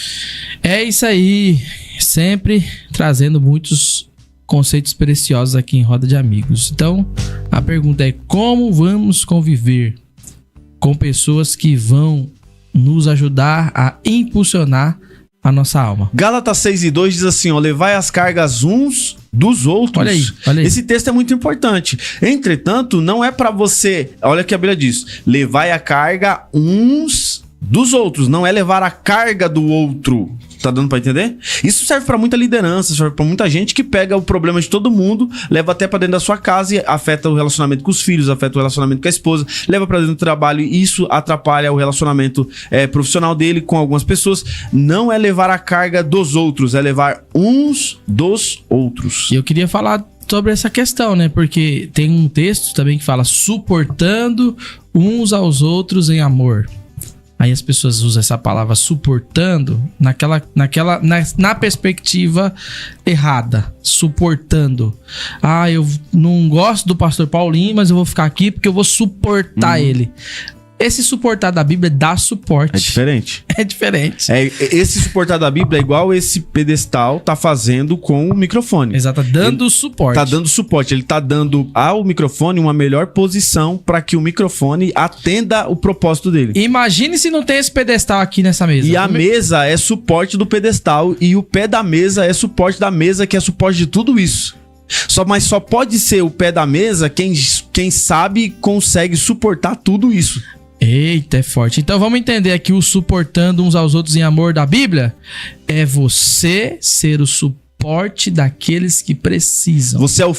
Speaker 2: É isso aí. Sempre trazendo muitos conceitos preciosos aqui em Roda de Amigos. Então, a pergunta é: como vamos conviver com pessoas que vão nos ajudar a impulsionar a nossa alma?
Speaker 1: Gálatas 6:2 diz assim, ó: levai as cargas uns dos outros.
Speaker 2: Olha aí.
Speaker 1: Esse texto é muito importante. Entretanto, não é pra você... Olha o que a Bíblia diz. Levai a carga uns dos outros. Não é levar a carga do outro. Tá dando pra entender? Isso serve pra muita liderança, serve pra muita gente que pega o problema de todo mundo, leva até pra dentro da sua casa e afeta o relacionamento com os filhos, afeta o relacionamento com a esposa, leva pra dentro do trabalho e isso atrapalha o relacionamento profissional dele com algumas pessoas. Não é levar a carga dos outros, é levar uns dos outros.
Speaker 2: E eu queria falar sobre essa questão, né? Porque tem um texto também que fala suportando uns aos outros em amor. Aí as pessoas usam essa palavra suportando na perspectiva errada. Suportando. Ah, eu não gosto do pastor Paulinho, mas eu vou ficar aqui porque eu vou suportar ele. Esse suportar da Bíblia dá suporte.
Speaker 1: É diferente.
Speaker 2: É diferente.
Speaker 1: Esse suportar da Bíblia é igual esse pedestal tá fazendo com o microfone.
Speaker 2: Exato, dando suporte.
Speaker 1: Tá dando suporte. Ele tá dando ao microfone uma melhor posição para que o microfone atenda o propósito dele.
Speaker 2: Imagine se não tem esse pedestal aqui nessa mesa.
Speaker 1: E a mesa é suporte do pedestal e o pé da mesa é suporte da mesa, que é suporte de tudo isso. Mas só pode ser o pé da mesa quem sabe e consegue suportar tudo isso.
Speaker 2: Eita, é forte. Então vamos entender aqui o suportando uns aos outros em amor da Bíblia. É você ser o suporte daqueles que precisam.
Speaker 1: Você é o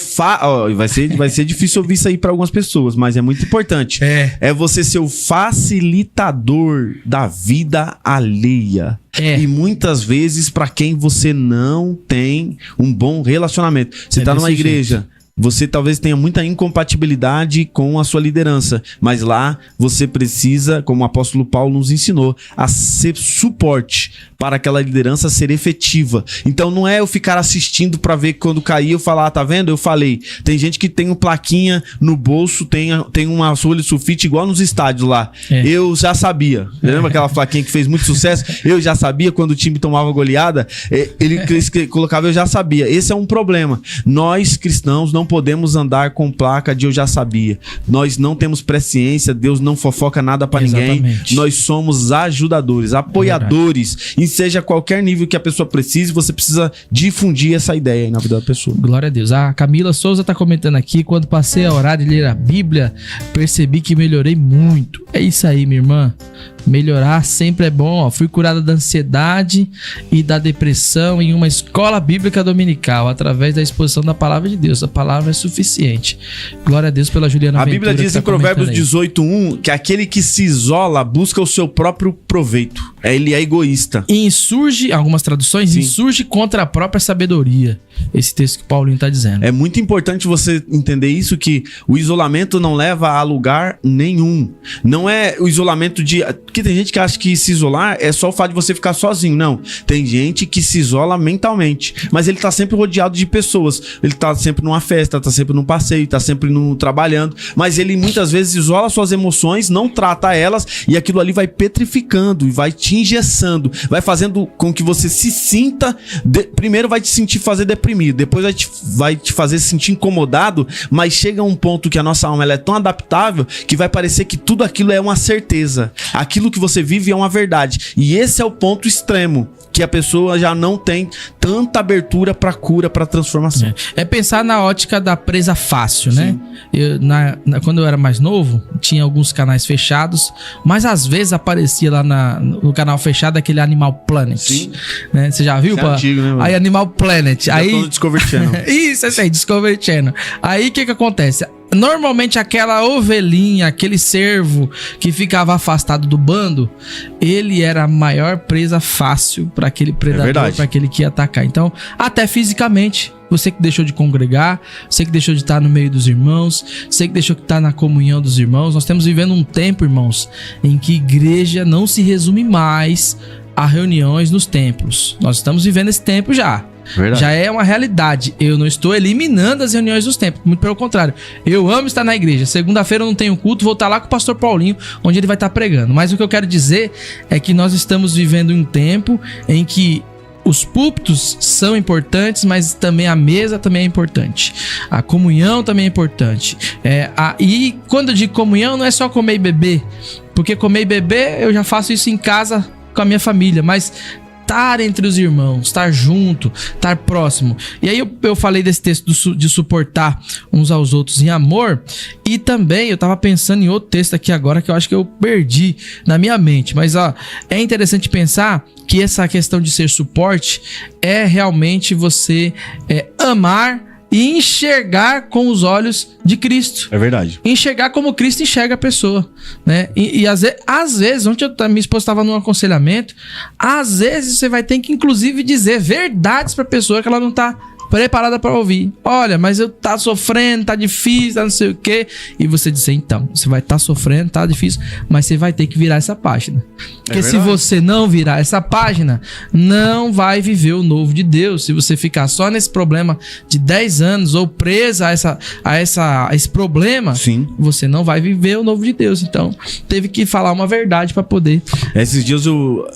Speaker 1: vai ser difícil ouvir isso aí para algumas pessoas, mas é muito importante. É você ser o facilitador da vida alheia. E muitas vezes para quem você não tem um bom relacionamento. Você tá numa igreja... Você talvez tenha muita incompatibilidade com a sua liderança, mas lá você precisa, como o apóstolo Paulo nos ensinou, a ser suporte para aquela liderança ser efetiva. Então não é eu ficar assistindo para ver quando cair eu falar, tá vendo? Eu falei. Tem gente que tem uma plaquinha no bolso, tem uma folha de sulfite igual nos estádios lá. Eu já sabia. Lembra aquela plaquinha que fez muito sucesso? Eu já sabia quando o time tomava goleada. Ele colocava eu já sabia. Esse é um problema. Nós cristãos não podemos andar com placa de eu já sabia. Nós não temos presciência, Deus não fofoca nada pra ninguém. Nós somos ajudadores, apoiadores. E seja qualquer nível que a pessoa precise, você precisa difundir essa ideia aí na vida da pessoa.
Speaker 2: Glória a Deus. A Camila Souza tá comentando aqui: quando passei a orar e ler a Bíblia, percebi que melhorei muito. É isso aí, minha irmã. Melhorar sempre é bom. Fui curada da ansiedade e da depressão em uma escola bíblica dominical, através da exposição da palavra de Deus. A palavra é suficiente. Glória a Deus pela Juliana Ventura.
Speaker 1: A Bíblia diz em Provérbios 18:1 que aquele que se isola busca o seu próprio proveito. Ele é egoísta.
Speaker 2: E insurge, algumas traduções, insurge contra a própria sabedoria. Esse texto que o Paulinho tá dizendo.
Speaker 1: É muito importante você entender isso, que o isolamento não leva a lugar nenhum. Não é o isolamento de... Porque tem gente que acha que se isolar é só o fato de você ficar sozinho. Não. Tem gente que se isola mentalmente. Mas ele tá sempre rodeado de pessoas. Ele tá sempre numa festa, tá sempre num passeio, tá sempre trabalhando. Mas ele muitas vezes isola suas emoções, não trata elas, e aquilo ali vai petrificando e vai te engessando. Vai fazendo com que você se sinta... Primeiro vai te fazer deprimido. Depois vai te fazer se sentir incomodado. Mas chega um ponto que a nossa alma ela é tão adaptável que vai parecer que tudo aquilo é uma certeza. Aquilo que você vive é uma verdade. E esse é o ponto extremo, que a pessoa já não tem tanta abertura para cura, para transformação.
Speaker 2: É pensar na ótica da presa fácil, né? Quando eu era mais novo, tinha alguns canais fechados, mas às vezes aparecia lá no canal fechado aquele Animal Planet. Sim. Né? Você já viu?
Speaker 1: Isso é antigo, né, mano?
Speaker 2: Aí Animal Planet.
Speaker 1: Já tô no Discovery Channel.
Speaker 2: Isso, esse aí, Discovery Channel. Aí o que acontece? Normalmente aquela ovelhinha, aquele cervo que ficava afastado do bando, ele era a maior presa fácil para aquele predador, para aquele que ia atacar. Então, até fisicamente, você que deixou de congregar, você que deixou de estar no meio dos irmãos, você que deixou de estar na comunhão dos irmãos, nós estamos vivendo um tempo, irmãos, em que igreja não se resume mais a reuniões nos templos. Nós estamos vivendo esse tempo já. Verdade. Já é uma realidade. Eu não estou eliminando as reuniões dos templos, muito pelo contrário. Eu amo estar na igreja. Segunda-feira eu não tenho culto, vou estar lá com o pastor Paulinho, onde ele vai estar pregando. Mas o que eu quero dizer é que nós estamos vivendo um tempo em que os púlpitos são importantes, mas também a mesa também é importante. A comunhão também é importante. E quando eu digo comunhão, não é só comer e beber. Porque comer e beber, eu já faço isso em casa com a minha família. Mas estar entre os irmãos, estar junto, estar próximo. E aí eu falei desse texto de suportar uns aos outros em amor. E também eu tava pensando em outro texto aqui agora que eu acho que eu perdi na minha mente. Mas é interessante pensar que essa questão de ser suporte é realmente você amar e enxergar com os olhos de Cristo.
Speaker 1: É verdade.
Speaker 2: Enxergar como Cristo enxerga a pessoa, né? E às vezes, ontem minha esposa estava num aconselhamento, às vezes você vai ter que, inclusive, dizer verdades para a pessoa que ela não tá preparada para ouvir. Olha, mas eu tá sofrendo, tá difícil, tá não sei o quê. E você dizer, então, você vai estar sofrendo, tá difícil, mas você vai ter que virar essa página. Porque se você não virar essa página, não vai viver o novo de Deus. Se você ficar só nesse problema de 10 anos ou presa a esse problema, sim, você não vai viver o novo de Deus. Então, teve que falar uma verdade para poder.
Speaker 1: Esses dias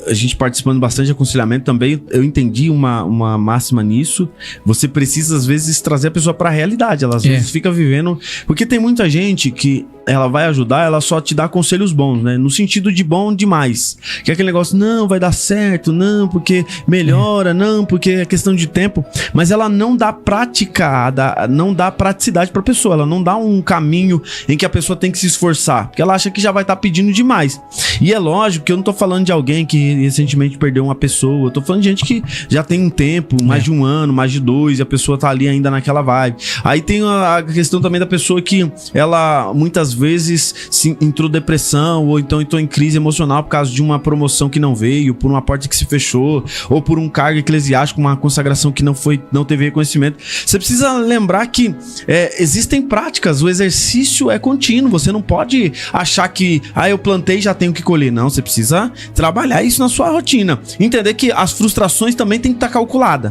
Speaker 1: a gente participando bastante de aconselhamento também, eu entendi uma máxima nisso. Você precisa, às vezes, trazer a pessoa pra realidade. Ela às vezes fica vivendo... Porque tem muita gente que ela vai ajudar, ela só te dá conselhos bons, né? No sentido de bom demais. Que é aquele negócio, não, vai dar certo, não, porque melhora, não, porque é questão de tempo. Mas ela não dá prática, não dá praticidade pra pessoa. Ela não dá um caminho em que a pessoa tem que se esforçar. Porque ela acha que já vai estar pedindo demais. E é lógico que eu não tô falando de alguém que recentemente perdeu uma pessoa. Eu tô falando de gente que já tem um tempo, mais de um ano, mais de 2, e a pessoa tá ali ainda naquela vibe. Aí tem a questão também da pessoa que ela muitas vezes entrou depressão, ou então entrou em crise emocional por causa de uma promoção que não veio, por uma porta que se fechou, ou por um cargo eclesiástico, uma consagração que não teve reconhecimento. Você precisa lembrar que existem práticas, o exercício é contínuo. Você não pode achar que eu plantei e já tenho que colher. Não, você precisa trabalhar isso na sua rotina. Entender que as frustrações também tem que estar calculadas.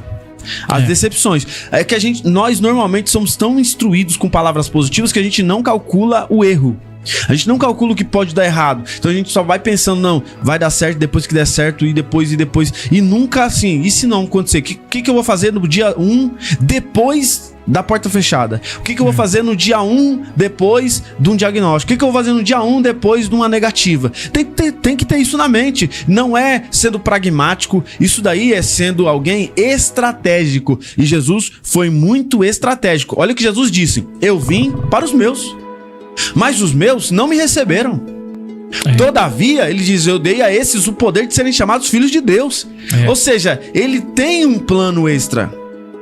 Speaker 1: As decepções. É que nós normalmente somos tão instruídos com palavras positivas que a gente não calcula o erro. A gente não calcula o que pode dar errado. Então a gente só vai pensando, não, vai dar certo depois que der certo, e depois. E nunca assim, e se não acontecer? O que eu vou fazer no dia 1 depois da porta fechada? O que eu vou fazer no dia 1 depois de um diagnóstico? O que eu vou fazer no dia 1 depois de uma negativa? Tem que ter isso na mente. Não é sendo pragmático, isso daí é sendo alguém estratégico. E Jesus foi muito estratégico. Olha o que Jesus disse: eu vim para os meus, mas os meus não me receberam. Todavia, ele diz, eu dei a esses o poder de serem chamados filhos de Deus. Ou seja, ele tem um plano extra.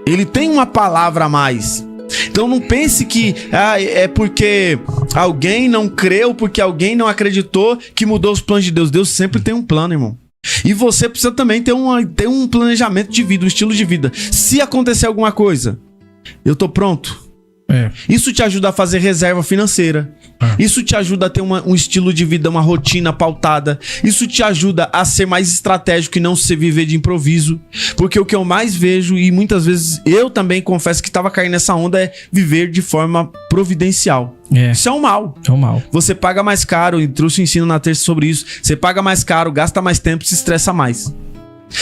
Speaker 1: Ele tem uma palavra a mais. Então não pense que é porque alguém não creu, porque alguém não acreditou, que mudou os planos de Deus. Deus sempre tem um plano, irmão. E você precisa também ter um planejamento de vida, um estilo de vida. Se acontecer alguma coisa, eu tô pronto. Isso te ajuda a fazer reserva financeira. Isso te ajuda a ter um estilo de vida, uma rotina pautada. Isso te ajuda a ser mais estratégico e não se viver de improviso. Porque o que eu mais vejo, e muitas vezes eu também confesso que estava caindo nessa onda, é viver de forma providencial. Isso é um mal.
Speaker 2: É um mal.
Speaker 1: Você paga mais caro, e trouxe um ensino na terça sobre isso. Você paga mais caro, gasta mais tempo, se estressa mais.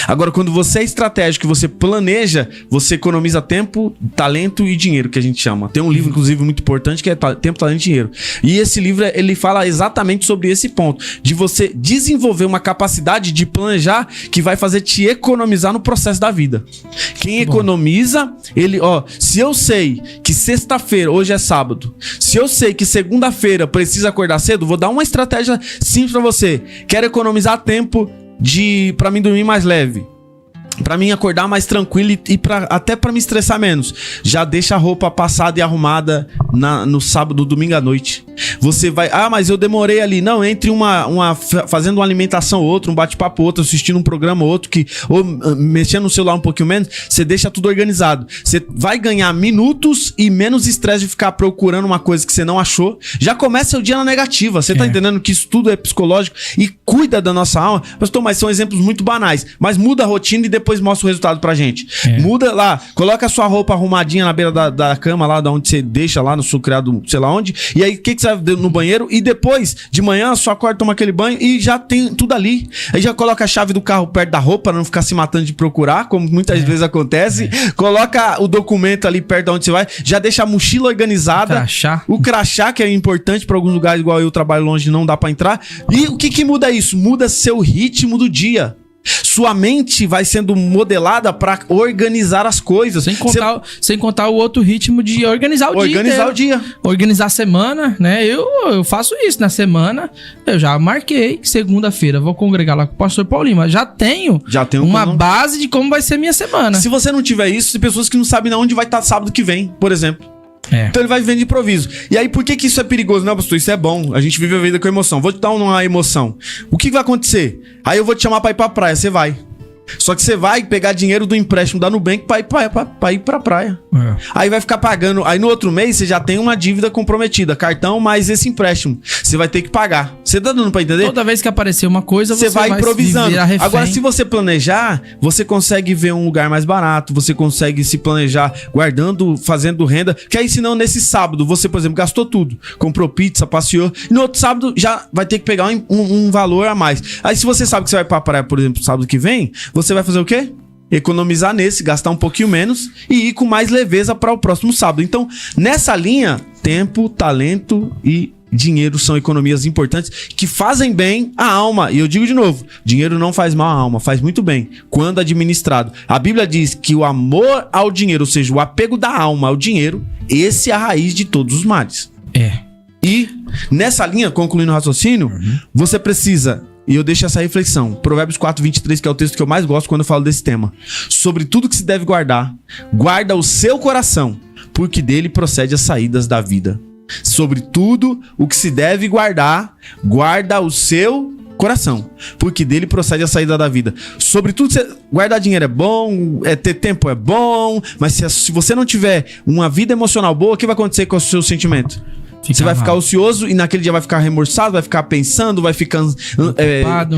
Speaker 1: Agora, quando você é estratégico, você planeja, você economiza tempo, talento e dinheiro, que a gente chama. Tem um livro, inclusive, muito importante, que é Tempo, Talento e Dinheiro. E esse livro, ele fala exatamente sobre esse ponto, de você desenvolver uma capacidade de planejar que vai fazer te economizar no processo da vida. Quem economiza, se eu sei que sexta-feira, hoje é sábado, se eu sei que segunda-feira precisa acordar cedo, vou dar uma estratégia simples pra você. Quero economizar tempo pra mim dormir mais leve. Pra mim acordar mais tranquilo e até pra me estressar menos. Já deixa a roupa passada e arrumada no sábado, domingo à noite. Você vai... Ah, mas eu demorei ali. Não, entre fazendo uma alimentação ou outra, um bate-papo ou outro, assistindo um programa ou outro, ou mexendo no celular um pouquinho menos, você deixa tudo organizado. Você vai ganhar minutos e menos estresse de ficar procurando uma coisa que você não achou. Já começa o dia na negativa. Você tá entendendo que isso tudo é psicológico e cuida da nossa alma? Pastor, mas são exemplos muito banais. Mas muda a rotina e depois mostra o resultado pra gente. Muda lá, coloca a sua roupa arrumadinha na beira da cama, lá da onde você deixa, lá no seu criado, sei lá onde. E aí, o que você vai no banheiro? E depois, de manhã, só acorda, toma aquele banho e já tem tudo ali. Aí já coloca a chave do carro perto da roupa pra não ficar se matando de procurar, como muitas vezes acontece. Coloca o documento ali perto de onde você vai. Já deixa a mochila organizada. O crachá, que é importante pra alguns lugares, igual eu trabalho longe, não dá pra entrar. E o que muda isso? Muda seu ritmo do dia. Sua mente vai sendo modelada pra organizar as coisas.
Speaker 2: Sem contar o outro ritmo de organizar o dia. Organizar a semana, né? Eu faço isso na semana. Eu já marquei que segunda-feira vou congregar lá com o pastor Paulinho. Mas já tenho uma base de como vai ser minha semana.
Speaker 1: Se você não tiver isso, tem pessoas que não sabem onde vai estar sábado que vem, por exemplo. Então ele vai vivendo de improviso. E aí, por que isso é perigoso? Não, pastor, isso é bom. A gente vive a vida com emoção. Vou te dar uma emoção. O que vai acontecer? Aí eu vou te chamar pra ir pra praia. Você vai. Só que você vai pegar dinheiro do empréstimo da Nubank pra ir pra praia. Aí vai ficar pagando. Aí no outro mês você já tem uma dívida comprometida. Cartão mais esse empréstimo. Você vai ter que pagar. Você tá dando pra entender?
Speaker 2: Toda vez que aparecer uma coisa, você vai
Speaker 1: improvisando. Agora, se você planejar, você consegue ver um lugar mais barato. Você consegue se planejar guardando, fazendo renda. Que aí, senão, nesse sábado, você, por exemplo, gastou tudo. Comprou pizza, passeou. E no outro sábado, já vai ter que pegar um valor a mais. Aí, se você sabe que você vai pra praia, por exemplo, sábado que vem, você vai fazer o quê? Economizar nesse, gastar um pouquinho menos e ir com mais leveza para o próximo sábado. Então, nessa linha, tempo, talento e dinheiro são economias importantes que fazem bem à alma. E eu digo de novo, dinheiro não faz mal à alma, faz muito bem quando administrado. A Bíblia diz que o amor ao dinheiro, ou seja, o apego da alma ao dinheiro, esse é a raiz de todos os males. E nessa linha, concluindo o raciocínio, você precisa... E eu deixo essa reflexão. Provérbios 4:23, que é o texto que eu mais gosto quando eu falo desse tema. Sobre tudo que se deve guardar, guarda o seu coração, porque dele procede as saídas da vida. Sobre tudo o que se deve guardar, guarda o seu coração, porque dele procede a saída da vida. Sobretudo, guardar dinheiro é bom, ter tempo é bom, mas se você não tiver uma vida emocional boa, o que vai acontecer com o seu sentimento? Você vai ficar ocioso e naquele dia vai ficar remorçado, vai ficar pensando, vai ficar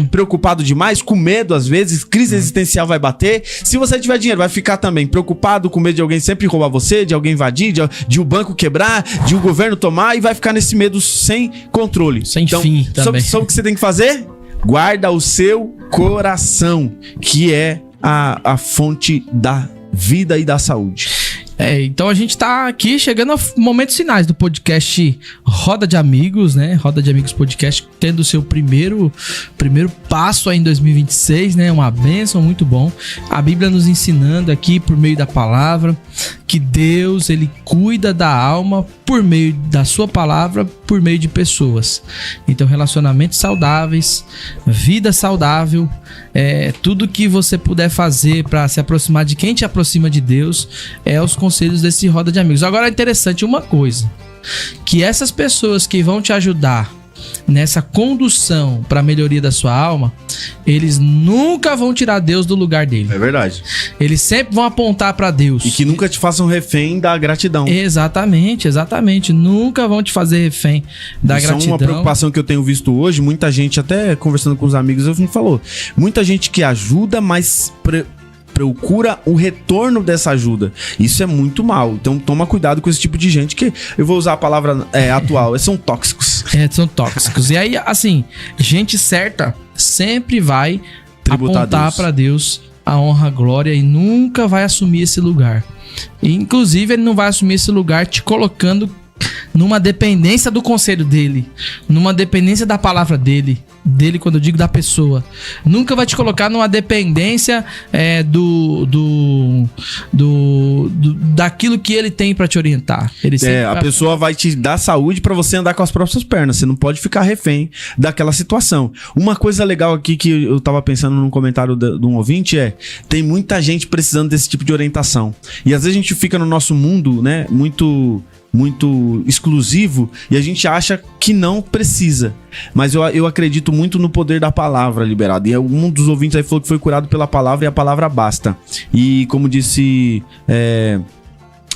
Speaker 1: preocupado demais, com medo às vezes, crise existencial vai bater. Se você tiver dinheiro, vai ficar também preocupado, com medo de alguém sempre roubar você, de alguém invadir, de o banco quebrar, de o governo tomar, e vai ficar nesse medo sem controle.
Speaker 2: Sem fim também.
Speaker 1: Sabe o que você tem que fazer? Guarda o seu coração, que é a fonte da vida e da saúde.
Speaker 2: Então a gente tá aqui chegando aos momentos finais do podcast Roda de Amigos, né? Roda de Amigos Podcast, tendo o seu primeiro passo aí em 2026, né? Uma bênção, muito bom. A Bíblia nos ensinando aqui por meio da palavra que Deus, ele cuida da alma por meio da sua palavra, por meio de pessoas. Então, relacionamentos saudáveis, vida saudável, tudo que você puder fazer para se aproximar de quem te aproxima de Deus, os conselhos desse Roda de Amigos. Agora é interessante uma coisa, que essas pessoas que vão te ajudar nessa condução para a melhoria da sua alma, eles nunca vão tirar Deus do lugar dele.
Speaker 1: É verdade.
Speaker 2: Eles sempre vão apontar para Deus.
Speaker 1: E que nunca te façam refém da gratidão.
Speaker 2: Exatamente. Nunca vão te fazer refém da gratidão.
Speaker 1: Isso é uma preocupação que eu tenho visto hoje. Muita gente, até conversando com os amigos, eu me falou. Muita gente que ajuda, mas procura o retorno dessa ajuda. Isso é muito mal. Então toma cuidado com esse tipo de gente, que eu vou usar a palavra atual. São tóxicos. São tóxicos. E aí, assim, gente certa sempre vai apontar para Deus a honra, a glória, e nunca vai assumir esse lugar. E, inclusive, ele não vai assumir esse lugar te colocando
Speaker 2: numa dependência do conselho dele, numa dependência da palavra dele, quando eu digo da pessoa. Nunca vai te colocar numa dependência daquilo que ele tem pra te orientar.
Speaker 1: A pessoa vai te dar saúde pra você andar com as próprias pernas. Você não pode ficar refém daquela situação. Uma coisa legal aqui que eu tava pensando num comentário de um ouvinte tem muita gente precisando desse tipo de orientação. E às vezes a gente fica no nosso mundo, né, muito exclusivo, e a gente acha que não precisa. Mas eu acredito muito no poder da palavra liberada. E um dos ouvintes aí falou que foi curado pela palavra, e a palavra basta. E como disse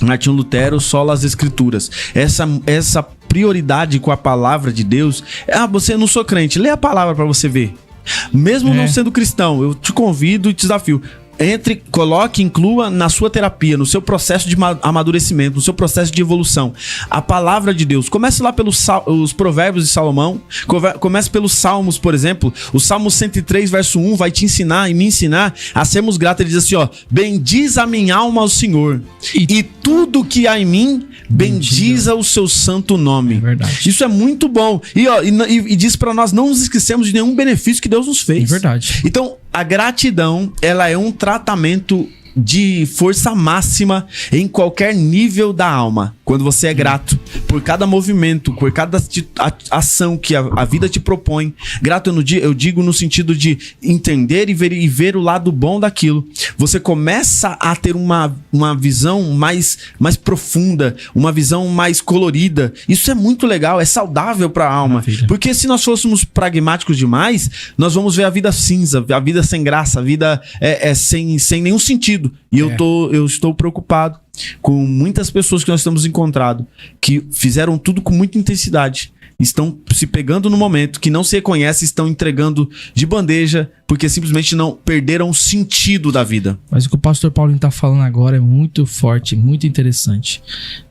Speaker 1: Martinho Lutero, sola as escrituras. Essa prioridade com a palavra de Deus. Você não sou crente, lê a palavra pra você ver. Mesmo não sendo cristão, eu te convido e te desafio. Inclua na sua terapia, no seu processo de amadurecimento, no seu processo de evolução, a palavra de Deus. Comece lá pelos os provérbios de Salomão, comece pelos salmos, por exemplo. O Salmo 103, verso 1 vai te ensinar e me ensinar a sermos gratos. Ele diz assim, bendiz a minha alma ao Senhor, e tudo que há em mim, bendiza o seu santo nome.
Speaker 2: Verdade.
Speaker 1: Isso é muito bom. E diz para nós não nos esquecermos de nenhum benefício que Deus nos fez.
Speaker 2: Verdade.
Speaker 1: Então, a gratidão, ela é um tratamento de força máxima em qualquer nível da alma. Quando você é grato por cada movimento, por cada ação que a vida te propõe. Grato eu digo no sentido de entender e ver o lado bom daquilo. Você começa a ter uma visão mais profunda, uma visão mais colorida. Isso é muito legal, é saudável para a alma. Porque se nós fôssemos pragmáticos demais, nós vamos ver a vida cinza, a vida sem graça, a vida sem nenhum sentido. E eu estou preocupado com muitas pessoas que nós temos encontrado que fizeram tudo com muita intensidade, estão se pegando no momento, que não se reconhecem, estão entregando de bandeja porque simplesmente não perderam o sentido da vida.
Speaker 2: Mas o que o pastor Paulinho tá falando agora é muito forte, muito interessante,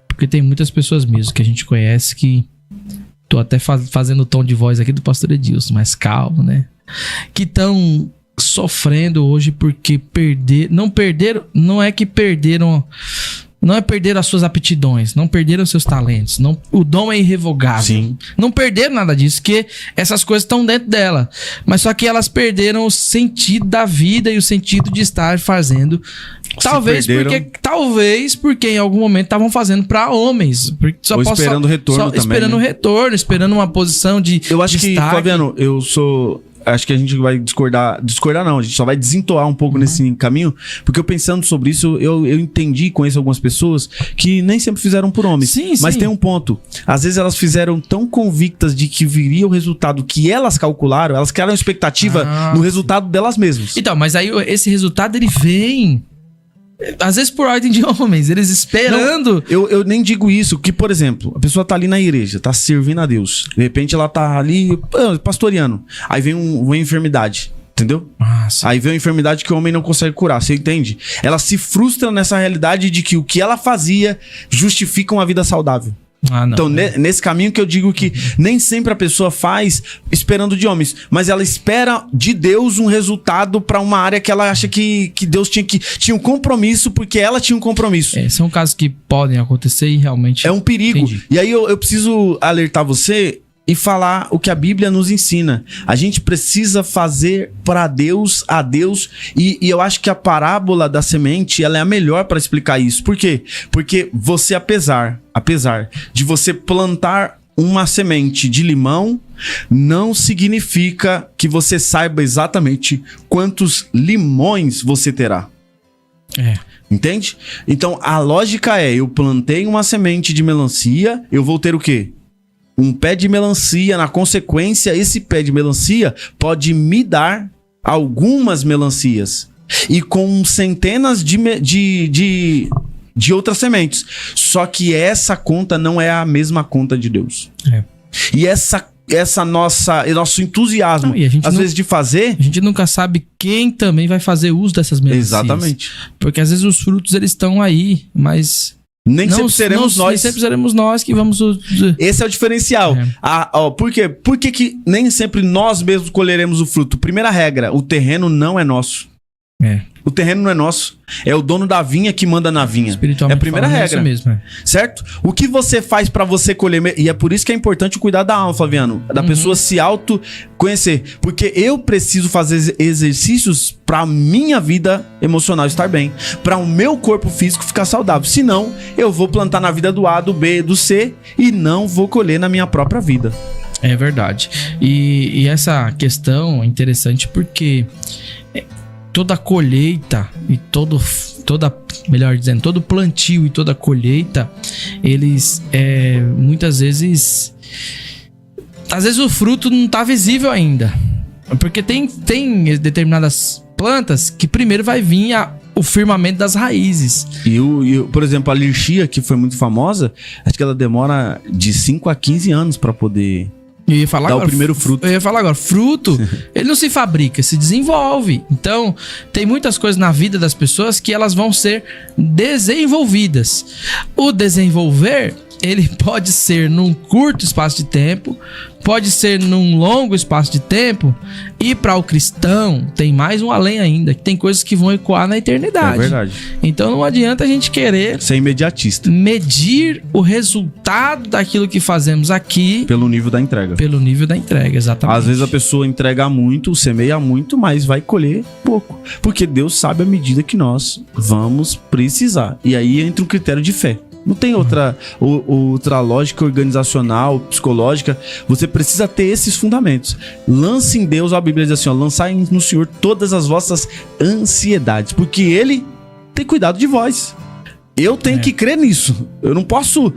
Speaker 2: porque tem muitas pessoas mesmo que a gente conhece que, tô até fazendo o tom de voz aqui do pastor Edilson, mas calmo, né, que estão sofrendo hoje porque não é perderam as suas aptidões, não perderam seus talentos, o dom é irrevogável.
Speaker 1: Sim.
Speaker 2: Não perderam nada disso, que essas coisas estão dentro dela, mas só que elas perderam o sentido da vida e o sentido de estar fazendo. Talvez porque em algum momento estavam fazendo para homens,
Speaker 1: ou esperando retorno também,
Speaker 2: esperando retorno, esperando uma posição de
Speaker 1: eu acho
Speaker 2: de
Speaker 1: que, Flaviano, acho que a gente vai discordar não, a gente só vai desentoar um pouco nesse caminho, porque eu pensando sobre isso, eu entendi, conheço algumas pessoas que nem sempre fizeram por homens.
Speaker 2: Sim,
Speaker 1: mas tem um ponto, às vezes elas fizeram tão convictas de que viria o resultado que elas calcularam, elas criaram expectativa no resultado delas mesmas.
Speaker 2: Então, mas aí esse resultado ele vem às vezes por ordem de homens, eles esperando.
Speaker 1: Não, eu nem digo isso, que por exemplo, a pessoa tá ali na igreja, tá servindo a Deus, de repente ela tá ali pastoreando, aí vem uma enfermidade, entendeu?
Speaker 2: Nossa.
Speaker 1: Aí vem uma enfermidade que o homem não consegue curar, você entende? Ela se frustra nessa realidade de que o que ela fazia justifica uma vida saudável. Então, nesse caminho que eu digo que nem sempre a pessoa faz esperando de homens, mas ela espera de Deus um resultado para uma área que ela acha que Deus tinha um compromisso, porque ela tinha um compromisso.
Speaker 2: São casos que podem acontecer e realmente...
Speaker 1: É um perigo. Entendi. E aí eu preciso alertar você e falar o que a Bíblia nos ensina. A gente precisa fazer para Deus, a Deus, e eu acho que a parábola da semente, ela é a melhor para explicar isso. Por quê? Porque você, apesar de você plantar uma semente de limão, não significa que você saiba exatamente quantos limões você terá. Entende? Então, a lógica eu plantei uma semente de melancia, eu vou ter o quê? Um pé de melancia, na consequência, esse pé de melancia pode me dar algumas melancias. E com centenas de outras sementes. Só que essa conta não é a mesma conta de Deus. E nosso entusiasmo, às vezes, de fazer...
Speaker 2: A gente nunca sabe quem também vai fazer uso dessas melancias.
Speaker 1: Exatamente.
Speaker 2: Porque às vezes os frutos, eles estão aí, mas...
Speaker 1: Nem sempre seremos nós.
Speaker 2: Nem sempre seremos nós que vamos...
Speaker 1: Esse é o diferencial. Por quê? Por que nem sempre nós mesmos colheremos o fruto? Primeira regra, o terreno não é nosso. O terreno não é nosso. É o dono da vinha que manda na vinha. É a primeira regra.
Speaker 2: Isso mesmo,
Speaker 1: certo? O que você faz pra você colher... E é por isso que é importante cuidar da alma, Flaviano. Da pessoa se autoconhecer. Porque eu preciso fazer exercícios pra minha vida emocional estar bem. Pra o meu corpo físico ficar saudável. Senão, eu vou plantar na vida do A, do B, do C e não vou colher na minha própria vida.
Speaker 2: É verdade. E essa questão é interessante porque toda colheita e todo plantio e toda colheita, eles muitas vezes... Às vezes o fruto não tá visível ainda. Porque tem determinadas plantas que primeiro vai vir o firmamento das raízes.
Speaker 1: E por exemplo, a lirchia, que foi muito famosa, acho que ela demora de 5 a 15 anos para poder dar o primeiro fruto.
Speaker 2: Eu ia falar agora, fruto, ele não se fabrica, se desenvolve. Então, tem muitas coisas na vida das pessoas que elas vão ser desenvolvidas. O desenvolver, ele pode ser num curto espaço de tempo, pode ser num longo espaço de tempo, e para o cristão tem mais um além ainda, que tem coisas que vão ecoar na eternidade.
Speaker 1: É verdade.
Speaker 2: Então não adianta a gente querer
Speaker 1: ser imediatista,
Speaker 2: medir o resultado daquilo que fazemos aqui
Speaker 1: pelo nível da entrega.
Speaker 2: Pelo nível da entrega, exatamente.
Speaker 1: Às vezes a pessoa entrega muito, semeia muito, mas vai colher pouco, porque Deus sabe a medida que nós vamos precisar. E aí entra um critério de fé. Não tem outra lógica organizacional, psicológica. Você precisa ter esses fundamentos. Lance em Deus, a Bíblia diz assim, lançai no Senhor todas as vossas ansiedades, porque Ele tem cuidado de vós. Eu tenho que crer nisso. Eu não posso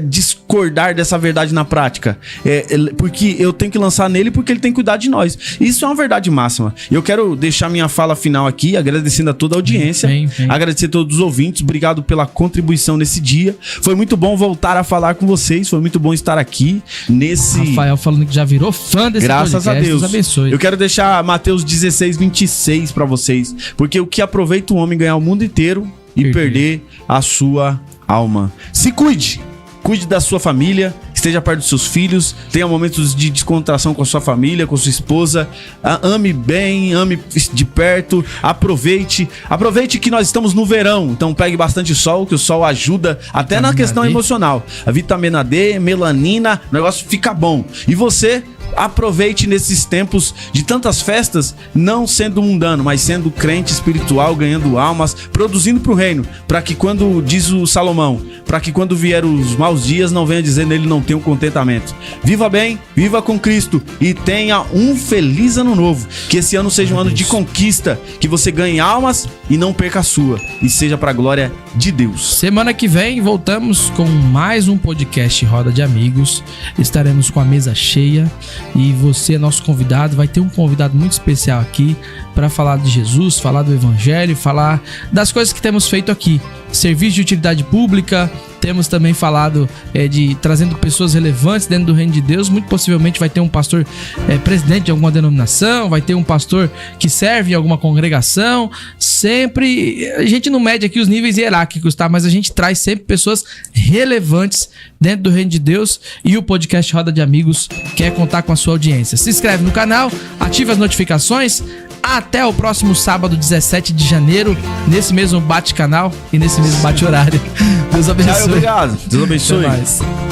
Speaker 1: discordar dessa verdade na prática. Porque eu tenho que lançar nele porque ele tem cuidado de nós. Isso é uma verdade máxima. Eu quero deixar minha fala final aqui, agradecendo a toda a audiência. Agradecer a todos os ouvintes. Obrigado pela contribuição nesse dia. Foi muito bom voltar a falar com vocês. Foi muito bom estar aqui nesse...
Speaker 2: Rafael falando que já virou fã desse
Speaker 1: Graças
Speaker 2: podcast.
Speaker 1: a Deus.
Speaker 2: Deus abençoe.
Speaker 1: Eu quero deixar Mateus 16, 26 pra vocês. Porque o que aproveita o homem ganhar o mundo inteiro e perder a sua alma. Se cuide. Cuide da sua família. Esteja perto dos seus filhos. Tenha momentos de descontração com a sua família, com a sua esposa. Ame bem, ame de perto. Aproveite. Aproveite que nós estamos no verão. Então pegue bastante sol, que o sol ajuda até na questão emocional. A vitamina D, melanina, o negócio fica bom. E você... aproveite nesses tempos de tantas festas, não sendo mundano, mas sendo crente espiritual, ganhando almas, produzindo para o reino, para que quando, diz o Salomão, para que quando vier os maus dias, não venha dizer nele não tem um contentamento. Viva bem, viva com Cristo e tenha um feliz ano novo. Que esse ano seja um ano de conquista, que você ganhe almas e não perca a sua, e seja para a glória de Deus.
Speaker 2: Semana que vem voltamos com mais um podcast Roda de Amigos. Estaremos com a mesa cheia. E você é nosso convidado, vai ter um convidado muito especial aqui para falar de Jesus, falar do Evangelho, falar das coisas que temos feito aqui. Serviço de utilidade pública, temos também falado de trazendo pessoas relevantes dentro do reino de Deus. Muito possivelmente vai ter um pastor presidente de alguma denominação, vai ter um pastor que serve em alguma congregação. Sempre, a gente não mede aqui os níveis hierárquicos, tá? Mas a gente traz sempre pessoas relevantes dentro do reino de Deus, e o podcast Roda de Amigos quer contar com a sua audiência. Se inscreve no canal, ativa as notificações. Até o próximo sábado, 17 de janeiro, nesse mesmo bate-canal e nesse mesmo bate-horário. Deus abençoe.
Speaker 1: Obrigado. Deus abençoe.
Speaker 2: Até mais.